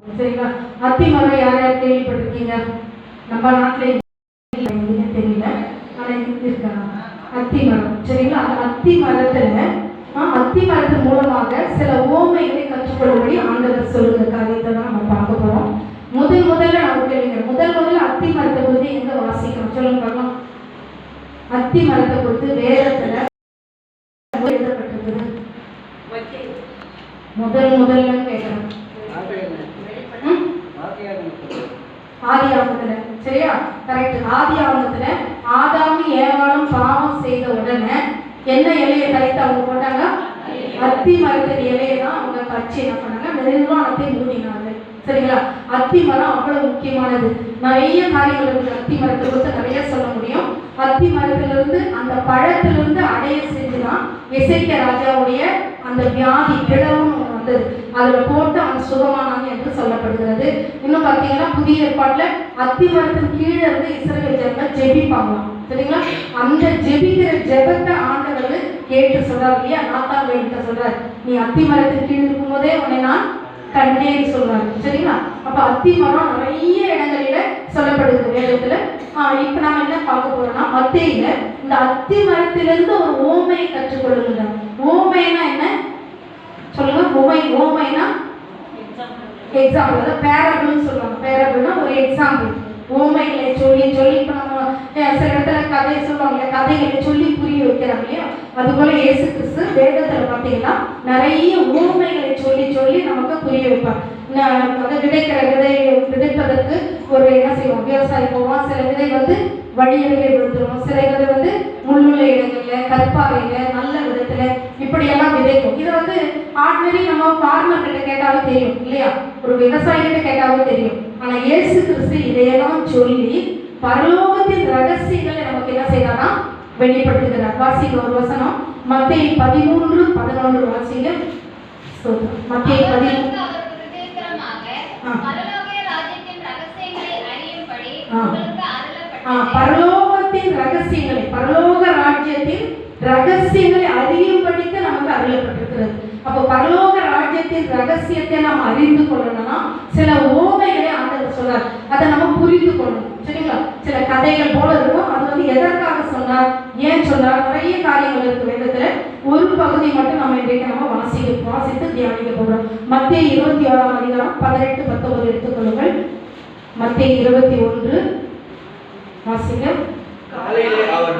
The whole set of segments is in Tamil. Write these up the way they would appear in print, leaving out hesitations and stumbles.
சரிங்களா? அத்தி மரம் யார் யார் கேள்விப்பட்டிருக்கீங்க? நம்ம நாட்டிலே தெரியல, ஆனால் இருக்காங்க அத்தி மரம். சரிங்களா? அந்த அத்தி மரத்து மூலமாக சில ஓமைகளை கற்றுக்கொள்ளும்படி ஆண்டவர் சொல்லுகிற காரியத்தை தான் நம்ம பார்க்க போறோம். முதல்ல நம்ம கேளுங்க, முதல்ல அத்தி மரத்தை பற்றி எங்க வாசிக்கிறோம் சொல்லுங்க பார்க்கலாம். அத்தி மரத்தை பற்றி வேதத்துல எழுதப்பட்டிருக்குது. முதல்ல கேட்கிறோம் ஆதி ஆகமத்துல. சரியா? கரெக்ட். ஆதி ஆகமத்துல ஆதாமும் ஏவாளும் பாவம் செய்த உடனே என்ன இலையை கரைத்து அவங்க போட்டாங்க? அத்தி மரத்தின் இலையை தான் அவங்க கட்சி என்ன பண்ணாங்க? நிர்வாணத்தை மூடினாங்க. சரிங்களா? அத்தி மரம் அவ்வளவு முக்கியமானது. நிறைய காரியங்கள் இருக்கு அத்தி மரத்தை குறித்து நிறைய சொல்ல முடியும். அத்தி மரத்திலிருந்து அந்த பழத்திலிருந்து அடைய செஞ்சுதான் எசேக்கியா ராஜாவுடைய அந்த வியாதி பிளவும் வந்தது. அதுல போட்டு அவன் சுகமானாங்க என்று சொல்லப்படுகிறது. இன்னும் பார்த்தீங்கன்னா புதிய ஏற்பாட்டுல அத்தி மரத்தின் கீழே இருந்து இஸ்ரவேல் ஜனங்கள் ஜெபிப்பாங்களாம். சரிங்களா? அந்த ஜெபிக்கிற ஜெபத்தை ஆண்டவர் கேட்டு சொல்றாரு இல்லையா? நாத்தான் வேண்ட சொல்றாரு, நீ அத்தி மரத்தின் கீழ் இருக்கும் போதே உன்னை நான் கண்டேன்னு சொல்றாரு. சரிங்களா? அப்ப அத்தி மரம் நிறைய இடங்களில சொல்லப்படுது வேதத்துல. இப்ப நாம என்ன பார்க்க போறோம்னா, மத்தேயில இந்த அத்தி மரத்திலிருந்து ஒரு ஓமையை கற்றுக்கொள்ளுங்க. ஓமைனா என்ன சொல்லுங்க? ஓமைனா எக்ஸாம்பிள், அதாவது பேரபிள்னு சொல்லுவாங்க. பேரபிள்னா ஒரு எக்ஸாம்பிள். ஓமைகளை சொல்லி இப்ப நம்ம சில இடத்துல கதையை சொல்லுவாங்க, கதைகளை சொல்லி புரிய வைக்கிறாங்க இல்லையா? அதுபோல இயேசு கிறிஸ்து வேதத்துல பார்த்தீங்கன்னா நிறைய ஓமைகளை சொல்லி நமக்கு புரிய வைப்பார். அதை விதைப்பதற்கு ஒரு என்ன செய்வோம்? விவசாயி போவோம். சில விதை வழியருகே விழுந்துடும், சில விதை முள்ளுள்ள இடங்கள்ல, கற்பாறையில, நல்ல விதத்துல இப்படியெல்லாம் விதைக்கும். இதை ஆர்டினரி நம்ம ஃபார்மர் கிட்ட கேட்டாவே தெரியும் இல்லையா? ஒரு விவசாயி கிட்ட கேட்டாவே தெரியும். ஆனா இயேசு கிறிஸ்து இதையெல்லாம் சொல்லி பரலோகத்தின் ரகசியங்களை நமக்கு என்ன செய்யறானா? வெளிப்படுத்துகிறார். வாசிக்க ஒரு வசனம், மத்தேயு 13:11 வாசிங்க. மத்தேயு 13 பரலோகத்தின் ரகசியங்களை, பரலோக ராஜ்யத்தின் ரகசியங்களை அறியும்படிக்கு நமக்கு அருளப்பட்டிருக்கிறது. அப்போ பரலோக ராஜ்யத்தின் ரகசியத்தை நாம் அறிந்து கொள்ளணும்னா சில ஓமைகளை ஆண்டவர் சொல்றார், அதை நம்ம புரிந்து கொள்ளணும். சரிங்களா? சில கதைகள் போல இருக்கும். அது எதற்காக சொன்னார், ஏன் சொன்னார், நிறைய காரியங்கள் இருக்கு வேதத்துல. ஒரு பகுதி மட்டும் நம்ம இன்றைக்கு நம்ம வாசித்து தியானிக்க போகிறோம். மத்தேயு 21 அதிகாரம் 18-19 எடுத்துக்கொள்ளுங்கள். மத்தேயு 21 வாசிங்க. காலையிலே அவர்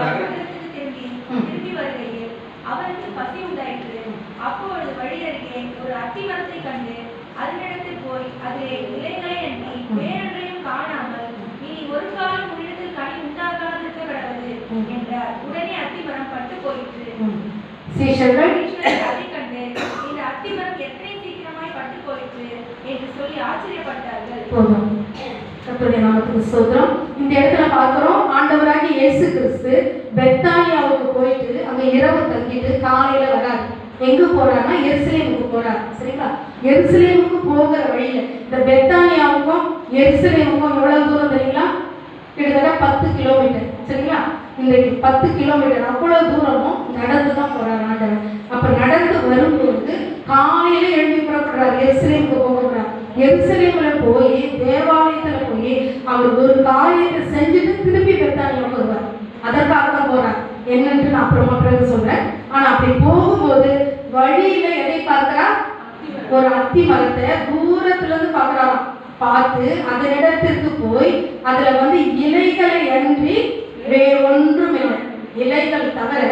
திரும்பி வருகையில் அவருக்கு பசி உண்டாயிற்று. அப்பொழுது வழியருகே ஒரு அத்தி மரத்தை கண்டு அதனிடத்தில் போய் அதிலே இலைகளை எண்ணி வேறொன்றையும் காணாமல், இனி ஒரு காலம் உன்னிடத்தில் கனி உண்டாகாதிருக்க கடவுது என்றார். உடனே அத்தி மரம் பட்டு போயிற்று. சீஷர்கள் அதை கண்டு இந்த அத்தி மரம் எத்தனை சீக்கிரமாய் பட்டு போயிற்று என்று சொல்லி ஆச்சரியப்பட்டார்கள். கர்த்தருடைய நாமத்துக்கு ஸ்தோத்திரம். இந்த இடத்துல பார்க்கிறோம், ஆண்டவராகிய இயேசு கிறிஸ்து பெத்தானியாவுக்கு போயிட்டு அங்க இரவு தங்கிட்டு காலையில வராரு. எங்க போறாருன்னா எருசலேமுக்கு போறாரு. சரிங்களா? எருசலேமுக்கு போகிற வழியில இந்த பெத்தானியாவுக்கும் எருசலேமுக்கும் எவ்வளவு தூரம் தெரியுங்களா? கிட்டத்தட்ட 10 கிலோமீட்டர். சரிங்களா? இன்றைக்கு 10 கிலோமீட்டர். அவ்வளவு தூரமும் நடந்துதான் போறாரு ஆண்டவர். அப்ப நடந்து வரும்போது காலையில எழுப்பி புறப்படுறாரு, எருசலேமுக்கு போகிறார். எருசலேம்ல போய் தேவாலயத்துல போய் அவர் ஒரு காரியத்தை செஞ்சுட்டு திருப்பி பெத்தானியாவுக்கு வருவார். அதற்காக தான் போறார். என்னன்னு நான் அப்புறமா சொல்றேன். ஆனா அப்படி போகும்போது வழியில எதை பார்க்கிறா? ஒரு அத்தி மரத்தை தூரத்துல இருந்து பார்க்கிறாராம். பார்த்து அதனிடத்திற்கு போய் அதுல இலைகளை அன்றி வேற ஒன்றும் இல்லை, இலைகள் தவிர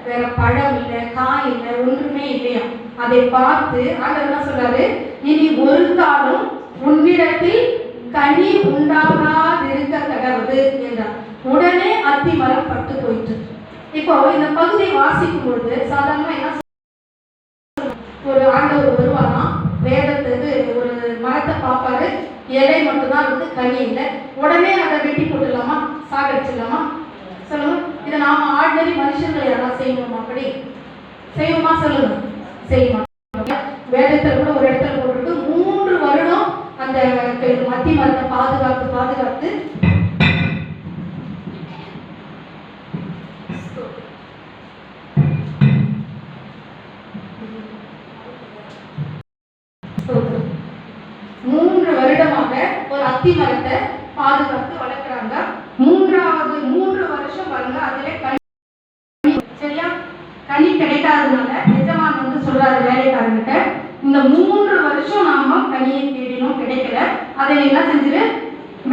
வேற பழம் இல்லை, காய் இல்லை, ஒன்றுமே இல்லையா? அதை பார்த்து ஆண்டவர் என்ன சொல்றாரு? இனி ஒரு காலம் உன்னிடத்தில் கனி உண்டாகாதிருக்க கடவுது என்றார். உடனே அத்தி மரம் பட்டு போயிட்டு. இப்போ இந்த பகுதியை வாசிக்கும் பொழுது சாதாரணமா என்ன ஒரு ஆண்டவர் வருவாராம், வேதத்துக்கு ஒரு மரத்தை பார்ப்பாரு, இலை மட்டும்தான் கனி இல்லை. உடனே அதை வெட்டி போட்டுடலாமா? சாகடிச்சிடலாமா? சொல்லுங்க. இதை நாம ஆர்டினரி மனுஷங்களை யாராவது செய்வோமா? அப்படி செய்வோமா? சொல்லுங்க. செய்வோமா? வேதத்துல கூட ஒரு இடத்துல போட்டுருக்கு, 3 வருடம் அந்த அத்தி மரத்தை பாதுகாத்து வருஷமாக ஒரு அத்தி மரத்தை பாதுகாத்து வளர்க்குறாங்க. 3 வருஷம் பாருங்க, அதிலே கனி, சரியா, கனி கிடைக்காததுனால எஜமான் வந்து சொல்றாரு வேலைக்காரங்கிட்ட, இந்த 3 வருஷம் நாம கனியை தேடினோம், கிடைக்கல, அதை என்ன செஞ்சிரு,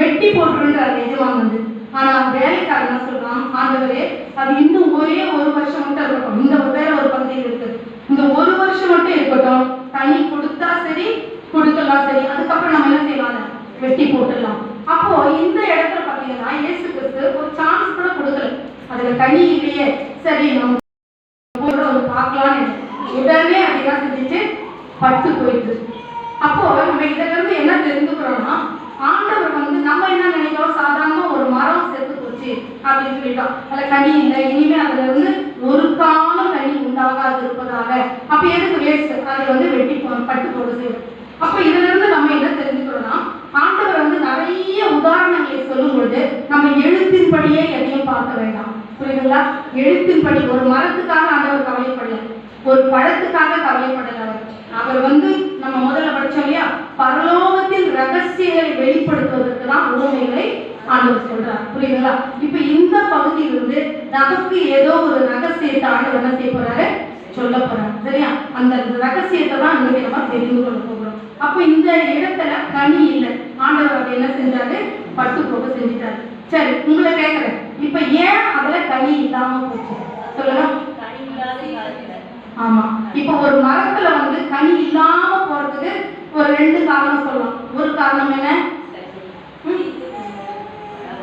வெட்டி போட்டுருன்றாரு எஜமான் வந்து. ஆனா வேலைக்காரன் என்ன சொல்றான், ஆண்டவரே அது இன்னும் ஒரே 1 வருஷம் மட்டும் இருக்கட்டும், இந்த வேற ஒரு பகுதியில் இருக்குது, இந்த 1 வருஷம் மட்டும் இருக்கட்டும், கனி கொடுத்தா சரி கொடுக்கலாம் சரி, அதுக்கப்புறம் நம்ம என்ன செய்யலாம், வெட்டி போட்டுடலாம். அப்போ இந்த இடத்துல பாத்தீங்கன்னா இயேசு கிறிஸ்து ஒரு சான்ஸ் கூட கொடுக்கல, அதுல கனி இல்லையே, சரி நம்ம பார்க்கலான்னு உடனே அப்படிதான் செஞ்சுட்டு பட்டு போயிட்டு. அப்போ நம்ம இதுல இருந்து என்ன தெரிஞ்சுக்கிறோம்னா, ஆண்டவர் வந்து நம்ம என்ன நினைக்கிறோம், சாதாரண ஒரு மரம் செத்து போச்சு அப்படின்னு சொல்லிட்டோம், அதுல கனி இல்லை, இனிமே அதுல இருந்து ஒரு காலம் கனி உண்டாகாது இருப்பதாக, அப்ப எதுக்கு வேஸ்ட், அதை வந்து வெட்டி பட்டு போட செய்யும். அப்ப இதுல இருந்து நம்ம என்ன தெரிஞ்சுக்கிறோம்னா, ஆண்டவர் வந்து நிறைய உதாரணங்களை சொல்லும் பொழுது நம்ம எழுத்தின்படியே எதையும் பார்க்க வேண்டாம், புரியுதுங்களா? எழுத்தின்படி ஒரு மரத்துக்காக ஆண்டவர் கவலைப்படல, ஒரு பழத்துக்காக கவலைப்படல. அவர் வந்து நம்ம முதல்ல படிச்சோம் இல்லையா, பரலோகத்தின் ரகசியங்களை வெளிப்படுத்துவதற்கு தான் உண்மைகளை ஆண்டவர் சொல்றார், புரியுதுங்களா? இப்ப இந்த பகுதியிலிருந்து நமக்கு ஏதோ ஒரு ரகசியத்தை ஆண்டவர் என்ன செய்ய போறாரு, சொல்ல போறாரு, சரியா? அந்த ரகசியத்தை தான் இன்னைக்கு நம்ம தெரிந்து கொள்ள போகிறோம். அப்ப இந்த இடத்துல கனி இல்லை, ஆண்டவர் அதை என்ன செஞ்சாரு, பட்டு போக செஞ்சுட்டாரு. சரி, உங்களை கேட்கிறேன், இப்ப ஏன் அதுல கனி இல்லாம போச்சு சொல்லுங்க. ஆமா, இப்ப ஒரு மரத்துல வந்து கனி இல்லாம போறதுக்கு ஒரு 2 காரணம் சொல்லலாம். ஒரு காரணம் என்ன,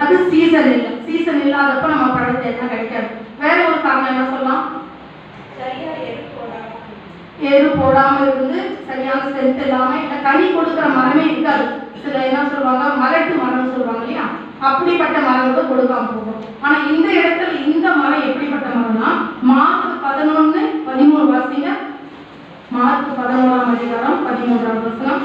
அது சீசன் இல்லை, சீசன் இல்லாதப்ப நம்ம பழத்தை என்ன கிடைக்காது. வேற ஒரு காரணம் என்ன சொல்லலாம், எரு போடாம இருந்து சரியான ஸ்ட்ரென்த் இல்லாம, இல்ல கனி கொடுக்குற மரமே இருக்காது. சில என்ன சொல்லுவாங்க, மரட்டு மரம் சொல்லுவாங்க இல்லையா, அப்படிப்பட்ட மரங்களும் கொடுக்காம போகும். ஆனா இந்த இடத்துல இந்த மரம் எப்படிப்பட்ட மரம்னா, மார்க் 11:13 வாசிங்க. மார்க் 11ஆம் அதிகாரம் 13ஆம் வசனம்.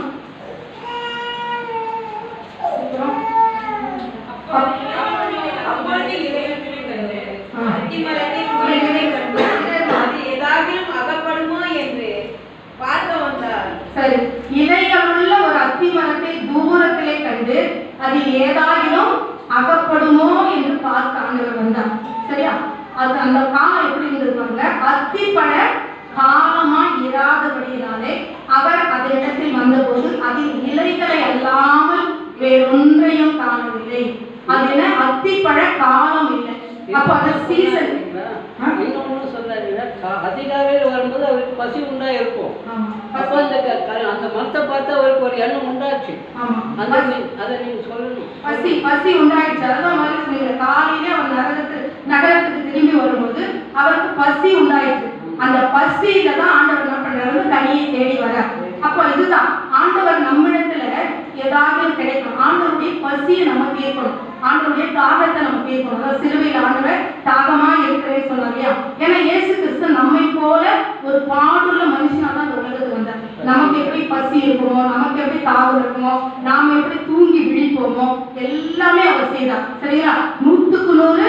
சரி, இலைகளுள்ள ஒரு அத்தி மரத்தை தூரத்திலே கண்டு அதில் ஏதாயிலும் அகப்படுமோ என்று பார்க்க ஆண்டவர் வந்தார், சரியா? அது அந்த காலம் எப்படி இருந்திருப்பாங்க, அத்திப்பழ காலமா இராதபடியினாலே அவர் அதனிடத்தில் வந்தபோது அதில் இலைகளை அல்லாமல் வேறொன்றையும் காணவில்லை. அது என்ன, அத்திப்பழ காலம் இல்லை, அப்ப அந்த சீசன். இன்னொன்னு சொன்னாருன்னா, அதிகாலையில் வரும்போது அவருக்கு பசி உண்டா இருக்கும். அப்போ அந்த மரத்தை பார்த்து அவருக்கு ஒரு எண்ணம் உண்டாச்சு. அதை நீங்க சொல்லணும், பசி உண்டாயிடுச்சு. அதான் மாதிரி சொன்னீங்க, காலையிலே அவர் நகரத்துக்கு திரும்பி வரும்போது அவருக்கு பசி உண்டாயிடுச்சு. அந்த பசியில தான் ஆண்டவர் என்ன பண்றாரு, கனியை தேடி வர. அப்போ இதுதான் ஆண்டவர் நம்மிடத்துல ஏதாவது கிடைக்கும், ஆண்டவருடைய பசியை நம்ம தீர்க்கணும், ஆண்டவருடைய தாகத்தை நம்ம தீர்க்கணும். அதாவது சிலுவையில் ஆண்டவர் தாகமா இருக்கிறேன்னு சொன்னார் இல்லையா, ஏன்னா இயேசு கிறிஸ்து நம்மை போல ஒரு பாடுள்ள மனுஷனா தான் இந்த உலகத்துக்கு வந்தார். நமக்கு எப்படி பசி இருக்குமோ, நமக்கு எப்படி தாகம் இருக்குமோ, நாம எப்படி தூங்கி விழிப்போமோ எல்லாமே அவர் செய்தார், சரிங்களா? 100க்கு 100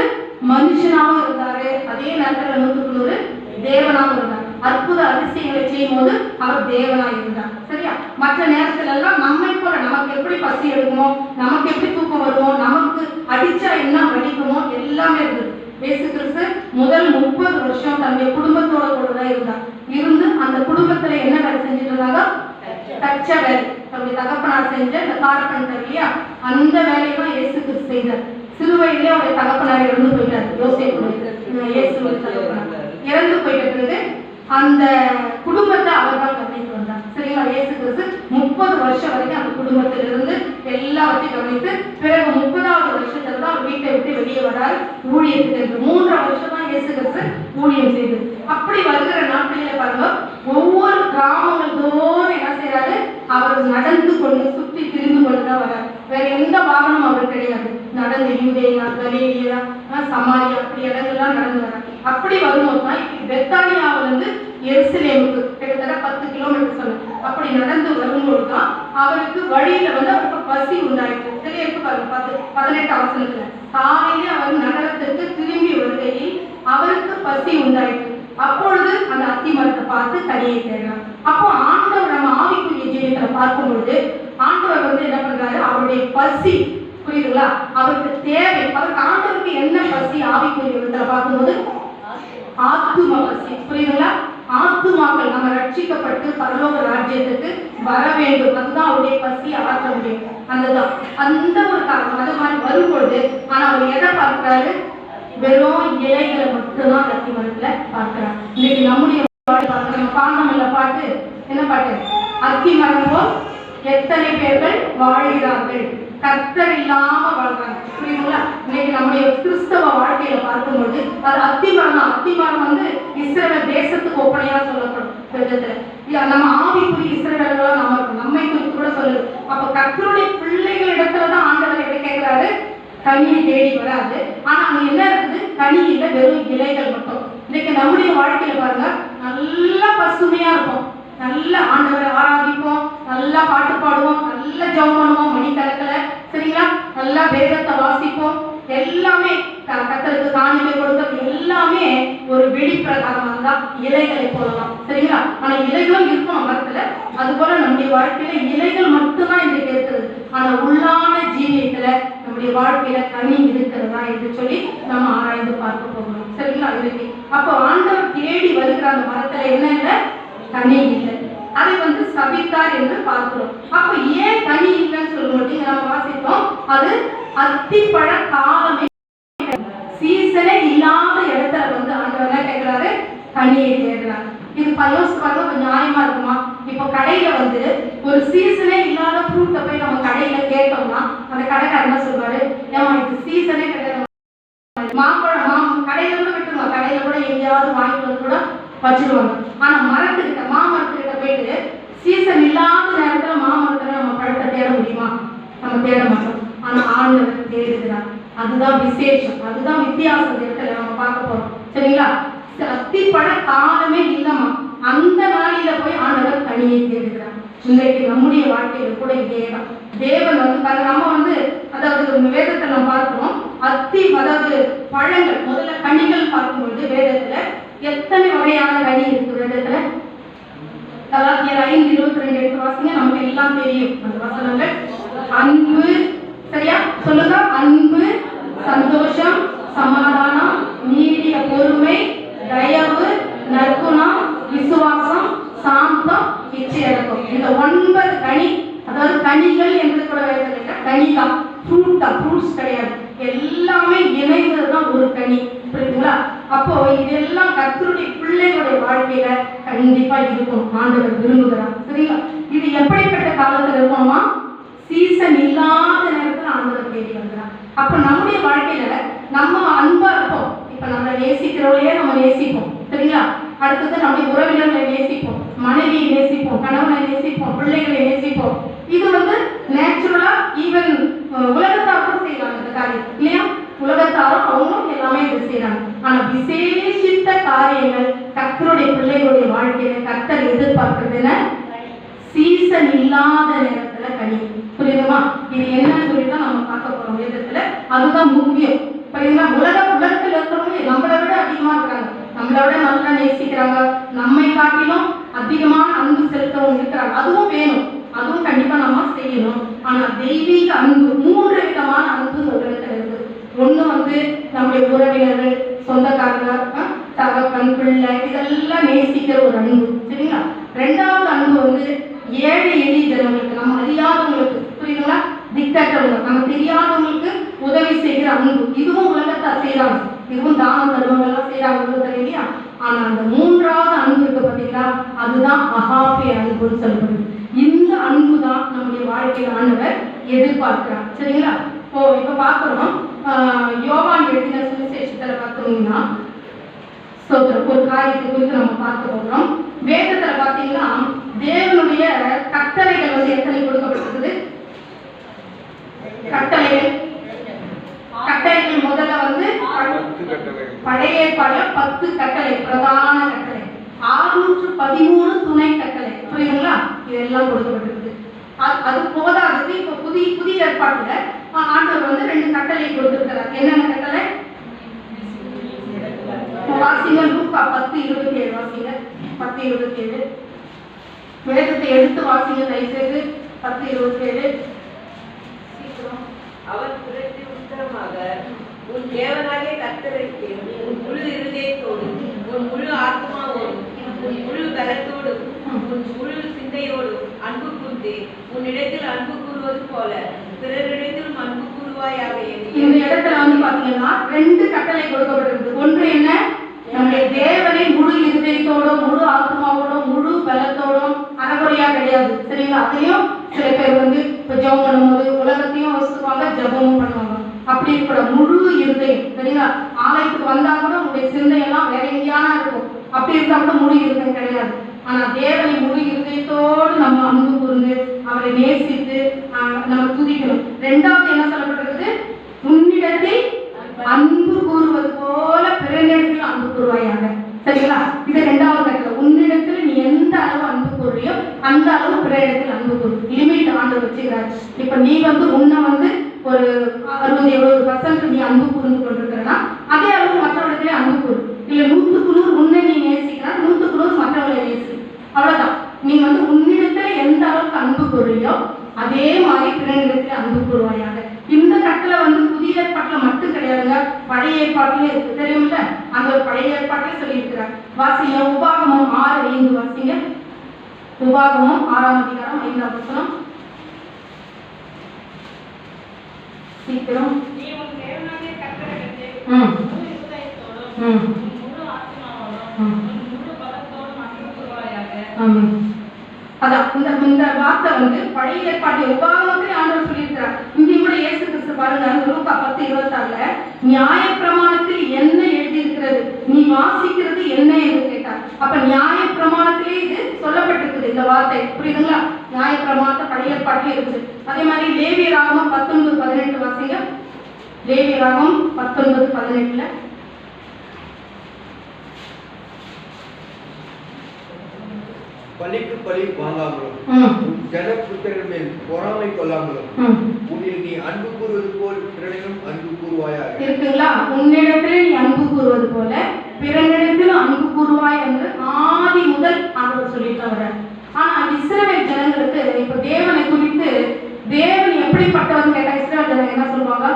மனுஷனாவும் இருந்தாரு, அதே நேரத்துல 100க்கு 100 தேவனாகவும் இருந்தார். அற்புத அதிசயங்களை செய்யும் போது அவர் தேவனாக இருந்தார், சரியா? மற்ற நேரத்துல எல்லாம் நம்மை போல நமக்கு எப்படி பசி எடுக்குமோ, நமக்கு எப்படி தூக்கம் வருமோ, நமக்கு அடிச்சா என்ன வலிக்குமோ எல்லாமே இருந்தது. இயேசு கிறிஸ்து முதல் 30 வருஷம் தன்னுடைய குடும்பத்தோட கூட தான் இருந்தார். இருந்து அந்த குடும்பத்துல என்ன வேலை செஞ்சுட்டு இருந்தாங்க, தச்ச வேலை, தன்னுடைய தகப்பனார் செஞ்ச இந்த கார்பெண்டர் இல்லையா, அந்த வேலையை தான் இயேசு கிறிஸ்து செய்தார். சிறுவயதிலே அவருடைய தகப்பனார் இறந்து போயிட்டார், யோசேப்பு இயேசுடைய தகப்பனார் இறந்து போயிட்ட பிறகு அந்த குடும்பத்தை அவர் தான் கவனித்து வந்தார், சரிங்களா? இயேசு கிறிஸ்து 30 வருஷம் வரைக்கும் அந்த குடும்பத்திலிருந்து எல்லாவற்றையும் கவனித்து பிறகு 30வது வருஷத்துல தான் அவர் வீட்டை விட்டு வெளியே வராரு ஊழியத்துக்கு. 3 வருஷம் தான் இயேசு கிறிஸ்து ஊழியம் செய்தது. அப்படி வருகிற நாட்களில பாருங்க, ஒவ்வொரு கிராமங்கள் தோறும் என்ன செய்யறாரு, அவர் நடந்து கொண்டு சுற்றி திரிந்து கொண்டுதான் வர்றாரு. வேற எந்த வாகனம் அவர் கிடையாது, நடந்து யூதேயா, கலிலேயா, சமாரியா அப்படி இடங்கள்லாம் நடந்து வர்றாரு. அப்படி வரும்போது தான் பெத்தானியாவிலிருந்து எருசலேமுக்கு கிட்டத்தட்ட 10 கிலோமீட்டர் சொன்ன, அப்படி நடந்து வரும்போது தான் அவருக்கு வழியில வந்து அவருக்கு பசி உண்டாயிடுச்சு. இதுல இருக்கு பாருங்க 18ஆம் வசனத்துல, காலையில அவர் நகரத்திற்கு திரும்பி வருகையில் அவருக்கு பசி உண்டாயிடுச்சு. அப்பொழுது அந்த அத்தி மரத்தை பார்த்து கனியை தேடுறார். அப்போ ஆண்டவர் நம்ம ஆவிக்குரிய ஜீவியத்தை பார்க்கும் பொழுது ஆண்டவர் வந்து என்ன பண்றாரு, சொல்றாரு, அவருடைய பசி, புரியுதுங்களா, அவருக்கு தேவை, அவருக்கு ஆண்டவருக்கு என்ன பசி ஆவிக்குரிய விதத்துல பார்க்கும்போது ஆத்தும பசி, புரியுதுங்களா, ஆத்துமாக்கள் நம்ம ரட்சிக்கப்பட்டு பரலோக ராஜ்யத்துக்கு வர வேண்டும், அதுதான் அவருடைய பசி ஆற்ற முடியும். அதுதான் அந்த ஒரு காரணம். அது மாதிரி வரும்பொழுது ஆனா அவர் எதை பார்க்கிறாரு, வெறும் இலைகளை மட்டும்தான் கத்தி மரத்துல பார்க்கிறார். இன்னைக்கு நம்முடைய நம்ம பாண்டமில்ல பாட்டு என்ன பாட்டு, அத்தி மரமோ எத்தனை பேர்கள் வாழ்கிறார்கள், கர்த்தர் இல்லாம வாழ்றாங்க, புரியுதுங்களா. இன்னைக்கு நம்முடைய கிறிஸ்தவ வாழ்க்கையில பார்க்கும்போது அது அத்திமரம் தான். அத்திமரம் வந்து இஸ்ரவேல் தேசத்துக்கு ஒப்பனையா சொல்லப்படும் விதத்துல. நம்ம ஆவிக்குரிய இஸ்ரவேலர்களா நம்ம இருக்கும், நம்மை குறித்து கூட சொல்லுது. அப்ப கர்த்தருடைய பிள்ளைகள் இடத்துலதான் ஆண்டவர் எப்படி கேட்கிறாரு, கனியை தேடி வராது. ஆனா அங்க என்ன இருக்குது, கனி இல்ல, வெறும் இலைகள் மட்டும். இன்னைக்கு நம்முடைய வாழ்க்கையில பாருங்க, நல்லா பசுமையா இருக்கும், நல்ல ஆண்டவரை ஆராதிப்போம், நல்லா பாட்டு பாடுவோம், நல்ல ஜெபம் பண்ணுவோம் மணிக்கணக்கில், சரிங்களா, நல்லா வேதத்தை வாசிப்போம், எல்லாமே கர்த்தருக்கு காணிக்கை கொடுக்கிறது எல்லாமே ஒரு வெளிப்பிரகாரமாக தான் இலைகளை போடலாம், சரிங்களா. ஆனா இலைகளும் இருக்கும் மரத்துல. அது போல நம்முடைய வாழ்க்கையில இலைகள் மட்டும்தான் இன்றைக்கு இருக்கிறது. ஆனா உள்ளான ஜீவியத்துல நம்முடைய வாழ்க்கையில கனி இருக்கிறதா என்று சொல்லி நம்ம ஆராய்ந்து பார்க்க போகிறோம், சரிங்களா. இருக்கு அப்போ ஆண்டவர் தேடி வருகிற அந்த மரத்துல என்ன இல்லை, கனி இல்லை. அதை வந்து சபித்தார் என்று பார்க்கிறோம். அப்ப ஏன் கனி இல்லைன்னு சொல்லும்போது நம்ம வாசித்தோம், அது அத்திப்பழ காலமே, சீசனே இல்லாத இடத்துல வந்து ஆண்டவர் என்ன கேட்கிறாரு, கனியை தேடுறாரு. இது யோசிச்சு பாருங்க, நியாயமா இருக்குமா? இப்போ கடையில வந்து ஒரு சீசனே இல்லாத ஃப்ரூட்டை போய் நம்ம கடையில கேட்டோம்னா அந்த கடைக்காரர் என்ன சொல்வாரு, ஏமா இது சீசனே கிடையாது, மாம்பழம் கடையில கூட விட்டுருவோம், கடையில கூட எங்கேயாவது வாங்கிட்டு வந்து கூட வச்சிருவாங்க. ஆனா மரத்துக்கிட்ட, மாமரத்துக்கிட்ட போயிட்டு சீசன் இல்லாத நேரத்துல மாமரத்துல நம்ம பழத்தை தேட முடியுமா? நம்ம தேட மாட்டோம். ஆனா ஆண்டவர் தேடுகிறார். அதுதான் விசேஷம், அதுதான் வித்தியாசம் இடத்துல நம்ம பார்க்க போறோம், சரிங்களா. அத்திப்பழ காலமே இல்லமா, அந்த நாளில போய் ஆண்டவர் கனியை தேடுகிறார். இன்றைக்கு நம்முடைய வாழ்க்கையில கூட இதேதான். தேவன் வந்து நம்ம வந்து அதாவது வேதத்தை நம்ம பார்க்கிறோம், அதாவது பழங்கள், முதல்ல கனிகள் பார்க்கும்போது வேதத்துல எத்தனை வகையான கனி இருக்கு வேதத்துல. கலாத்தியர் 5:22 எடுத்து வாசிங்க, நமக்கு எல்லாம் தெரியும் அந்த வசனங்கள். அன்பு, சரியா சொல்லுங்க, அன்பு, சந்தோஷம், சமாதானம், நீடிய பொறுமை, தயவு, நற்குணம், விசுவாசம், சாந்தம், இச்சையடக்கம். இந்த 9 கனி, அதாவது கனிகள் என்று கூட வேதத்துல கனிதான், ஃப்ரூட் தான், ஃப்ரூட்ஸ் கிடையாது, எல்லாமே இணைந்ததுதான் ஒரு கனி, புரியுதுங்களா. அப்போ இதெல்லாம் கர்த்தருடைய பிள்ளைகளுடைய வாழ்க்கையில கண்டிப்பா இருக்கும், ஆண்டவர் விரும்புகிறார், சரிங்களா. இது எப்படிப்பட்ட காலத்துல இருக்கணுமா, சீசன் இல்லாத நேரத்துல ஆண்டவர் தேடி வருகிறார். அப்ப நம்முடைய வாழ்க்கையில நம்ம அன்பா இருப்போம், இப்ப நம்ம நேசிக்கிறவளையே நம்ம நேசிப்போம், சரிங்களா. அடுத்தது நம்முடைய உறவினர்களை நேசிப்போம், மனைவியை நேசிப்போம், கணவனை நேசிப்போம், பிள்ளைகளை நேசிப்போம். இது வந்து நேச்சுரலா ஈவன் உலகத்தாரும் செய்யறாங்க இந்த காரியம், இல்லையா. உலகத்தாரும் அவங்களும் எல்லாமே இது செய்யறாங்க. ஆனா விசேஷித்த காரியங்கள் கர்த்தருடைய பிள்ளைகளுடைய வாழ்க்கையில கர்த்தர் எதிர்பார்க்கறதுன்னு சீசன் இல்லாத நேரத்துல கனி, புரியுதுமா. இது என்னன்னு சொல்லிதான் நம்ம பார்க்க போறோம் வேதத்துல, அதுதான் முக்கியம், புரியுதுங்களா. உலகத்துல இருக்கிறவங்க நம்மளை விட அதிகமா இருக்காங்க, நம்மளை விட நல்லா நேசிக்கிறாங்க, நம்மை காட்டிலும் அதிகமான அன்பு செலுத்தவும் இருக்கிறாங்க. அதுவும் வேணும், அதுவும் கண்டிப்பா நம்ம செய்யணும். ஆனா தெய்வீக அன்பு, 3 விதமான அன்பு உலகத்துல இருக்குது. ஒண்ணு வந்து நம்முடைய உறவினர்கள், சொந்தக்காரர்கள், தகப்பன், பிள்ளை, இதெல்லாம் நேசிக்கிற ஒரு அன்பு, சரிங்களா. 2வது அன்பு வந்து ஏழை எளிய ஜனங்களுக்கு, நம்ம அறியாதவங்களுக்கு, புரியுதுங்களா, திக்கற்றவங்க, நம்ம தெரியாதவங்களுக்கு உதவி செய்கிற அன்பு. இதுவும் உலகத்தை செய்யறாங்க, இதுவும் தான தர்மங்கள்லாம் செய்யறாங்க உலகத்துல, இல்லையா. ஆனா அந்த 3வது அன்பு இருக்கு பார்த்தீங்களா, அதுதான் அகாபே அன்புன்னு சொல்லப்படுது. இந்த அன்பு தான் நம்முடைய வாழ்க்கையில் ஆண்டவர் எதிர்பார்க்கிறார், சரிங்களா. இப்ப பார்க்கிறோம், யோவான் எழுதின சுவிசேஷத்துல பார்த்தோம்னா ஒரு காரியத்தை குறித்து நம்ம பார்க்க போகிறோம். வேதத்துல பார்த்தீங்கன்னா தேவனுடைய கட்டளைகள் வந்து எத்தனை கொடுக்கப்பட்டிருக்குது, கட்டளைகள் முதல்ல வந்து பழைய ஏற்பாடுல 10 கட்டளை, பிரதான கட்டளை, 613 துணை கட்டளை, புரியுதுங்களா. இதெல்லாம் கொடுக்கப்பட்டிருக்கு. அது போதாது. இப்ப புதிய ஏற்பாட்டுல ஆண்டவர் வந்து 2 கட்டளை கொடுத்திருக்கிறார். என்னென்ன கட்டளை வாசிங்க, லூக்கா 10:27 வாசிங்க, 10:27 வேதத்தை எடுத்து வாசிங்க தயவுசெய்து. 10:27 கூறுவது போல பிறரிடத்திலும் அன்பு கூறுவாயாக இந்த இடத்துல வந்து பாத்தீங்கன்னா 2 கட்டளை கொடுக்கப்பட்டிருக்கு. ஒன்று என்ன? நம்முடைய தேவனை முழு இருதயத்தோடும் முழு ஆத்மாவோடும் முழு பலத்தோடும் அறகுறையா கிடையாது. சரிங்களா? அதுலயும் சில பேர் வந்து இப்ப ஜெபம் பண்ணும்போது உலகத்தையும் வசிக்குவாங்க, ஜெபமும் பண்ணுவாங்க. அப்படி இருக்கிற முழு இருதயம். சரிங்களா? ஆலயத்துக்கு வந்தா கூட உங்களுடைய சிந்தையெல்லாம் வேற எங்கேயானா இருக்கும். அப்படி இருந்தா கூட முழு இருதயம் கிடையாது. ஆனா தேவனை முழு இருதயத்தோடு நம்ம அன்பு கூர்ந்து அவரை நேசித்து நம்ம துதிக்கணும். 2வது என்ன சொல்லப்பட்டிருக்குது? உன்னிடத்தில் அன்பு கூறுவது போல பிறனிடத்தில் அன்பு கூறுவாயாக. சரிங்களா? இது 2வது கட்டளை. உன்னிடத்தில் நீ எந்த அளவு அன்பு கூறுறியோ அந்த அளவு பிறனிடத்தில் அன்பு கூறு. லிமிட் ஆண்டவர் வச்சுக்கிறார். இப்ப நீ வந்து உன்னை வந்து ஒரு 60-70% நீ அன்பு கூர்ந்து கொண்டிருக்கிறனா அதே அளவு மற்றவர்களிடத்திலே அன்பு கூறு. இல்ல 100க்கு 100 உன்னை நீ நேசிக்கிறா 100க்கு 100 மற்றவர்களை நேசி. அவ்வளவுதான். நீ வந்து உன்னிடத்துல எந்த அளவுக்கு அன்பு கூறுறியோ அதே மாதிரி பிறனிடத்துல அன்பு கூறுவாயாக. இந்த கட்டளை வந்து புதிய ஏற்பாட்டுல மட்டும் கிடையாதுங்க, பழைய ஏற்பாட்டிலே இருக்கு. தெரியுமில்ல? அந்த பழைய ஏற்பாட்டிலே சொல்லி இருக்கிறார். வாசிங்க உபாகமம் 6:5 வாசிங்க. உபாகமம் 6ஆம் அதிகாரம் 5ஆம் வசனம். சீக்கிரம். நீ உன் தேவனாகிய கர்த்தரிடத்தில் ம் முழு இருதயத்தோடும் ம் முழு ஆத்மாவோடும் முழு பலத்தோடும் அன்பு கூறுவாயாக. ஆமென். அதான் இந்த வார்த்தை வந்து பழைய ஏற்பாட்டு உபாகமத்திலே ஆண்டவர் சொல்லியிருக்கிறார். இங்கே கூட இயேசு கிறிஸ்து பாருங்க, லூக்கா 10:26 நியாயப்பிரமாணத்தில் என்ன எழுதியிருக்கிறது, நீ வாசிக்கிறது என்ன என்று கேட்டார். அப்ப நியாயப்பிரமாணத்திலே இது சொல்லப்பட்டிருக்குது இந்த வார்த்தை. புரியுதுங்களா? நியாயப்பிரமாணத்தை பழைய ஏற்பாட்டிலே இருக்குது. அதே மாதிரி லேவியராகமம் 19:18 வாசிங்க. லேவியராகமம் 19:18 பலிக்கு பலி வாங்காமலும் ஜனபுத்திரர் மேல் பொறாமை கொள்ளாமலும் உன்னில் நீ அன்பு கூறுவது போல் பிறனிடம் அன்பு கூறுவாயாக. இருக்குங்களா? உன்னிடத்தில் நீ அன்பு கூறுவது போல பிறனிடத்திலும் அன்பு கூறுவாய் என்று ஆதி முதல் ஆண்டவர் சொல்லிட்டு வர்றார். ஆனா இஸ்ரவேல் ஜனங்களுக்கு இப்ப தேவனை குறித்து தேவன் எப்படிப்பட்டவன் கேட்டா இஸ்ரவேல் ஜனங்க என்ன சொல்லுவாங்க?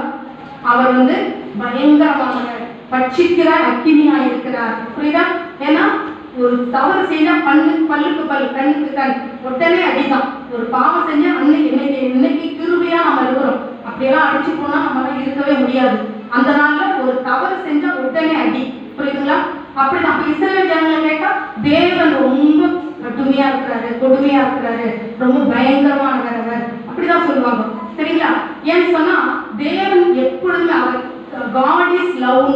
அவர் வந்து பயங்கரமானவர், பட்சிக்கிற அக்கினியா இருக்கிறார். புரியுதா? ஏன்னா ஒரு தவறு செஞ்சா பல்லுக்கு பல் கண்ணுக்கு கண் உடனே அடிதான். ஒரு பாவம் செஞ்சா இன்னைக்கு கிருபையா நம்ம இருக்கிறோம். அப்படியெல்லாம் அடிச்சு போனா நம்மளால இருக்கவே முடியாது. அந்த நாள்ல ஒரு தவறு செஞ்சா உடனே அடி. புரியுதுங்களா? அப்படிதான். அப்ப இஸ்ரவேல் ஜனங்களை கேட்டா தேவன் ரொம்ப கடுமையா இருக்கிறாரு, கொடுமையா இருக்கிறாரு, ரொம்ப பயங்கரமானவர் அவர், அப்படிதான் சொல்லுவாங்க. சரிங்களா? ஏன்னு சொன்னா தேவன் எப்பொழுதுமே அவர் God is love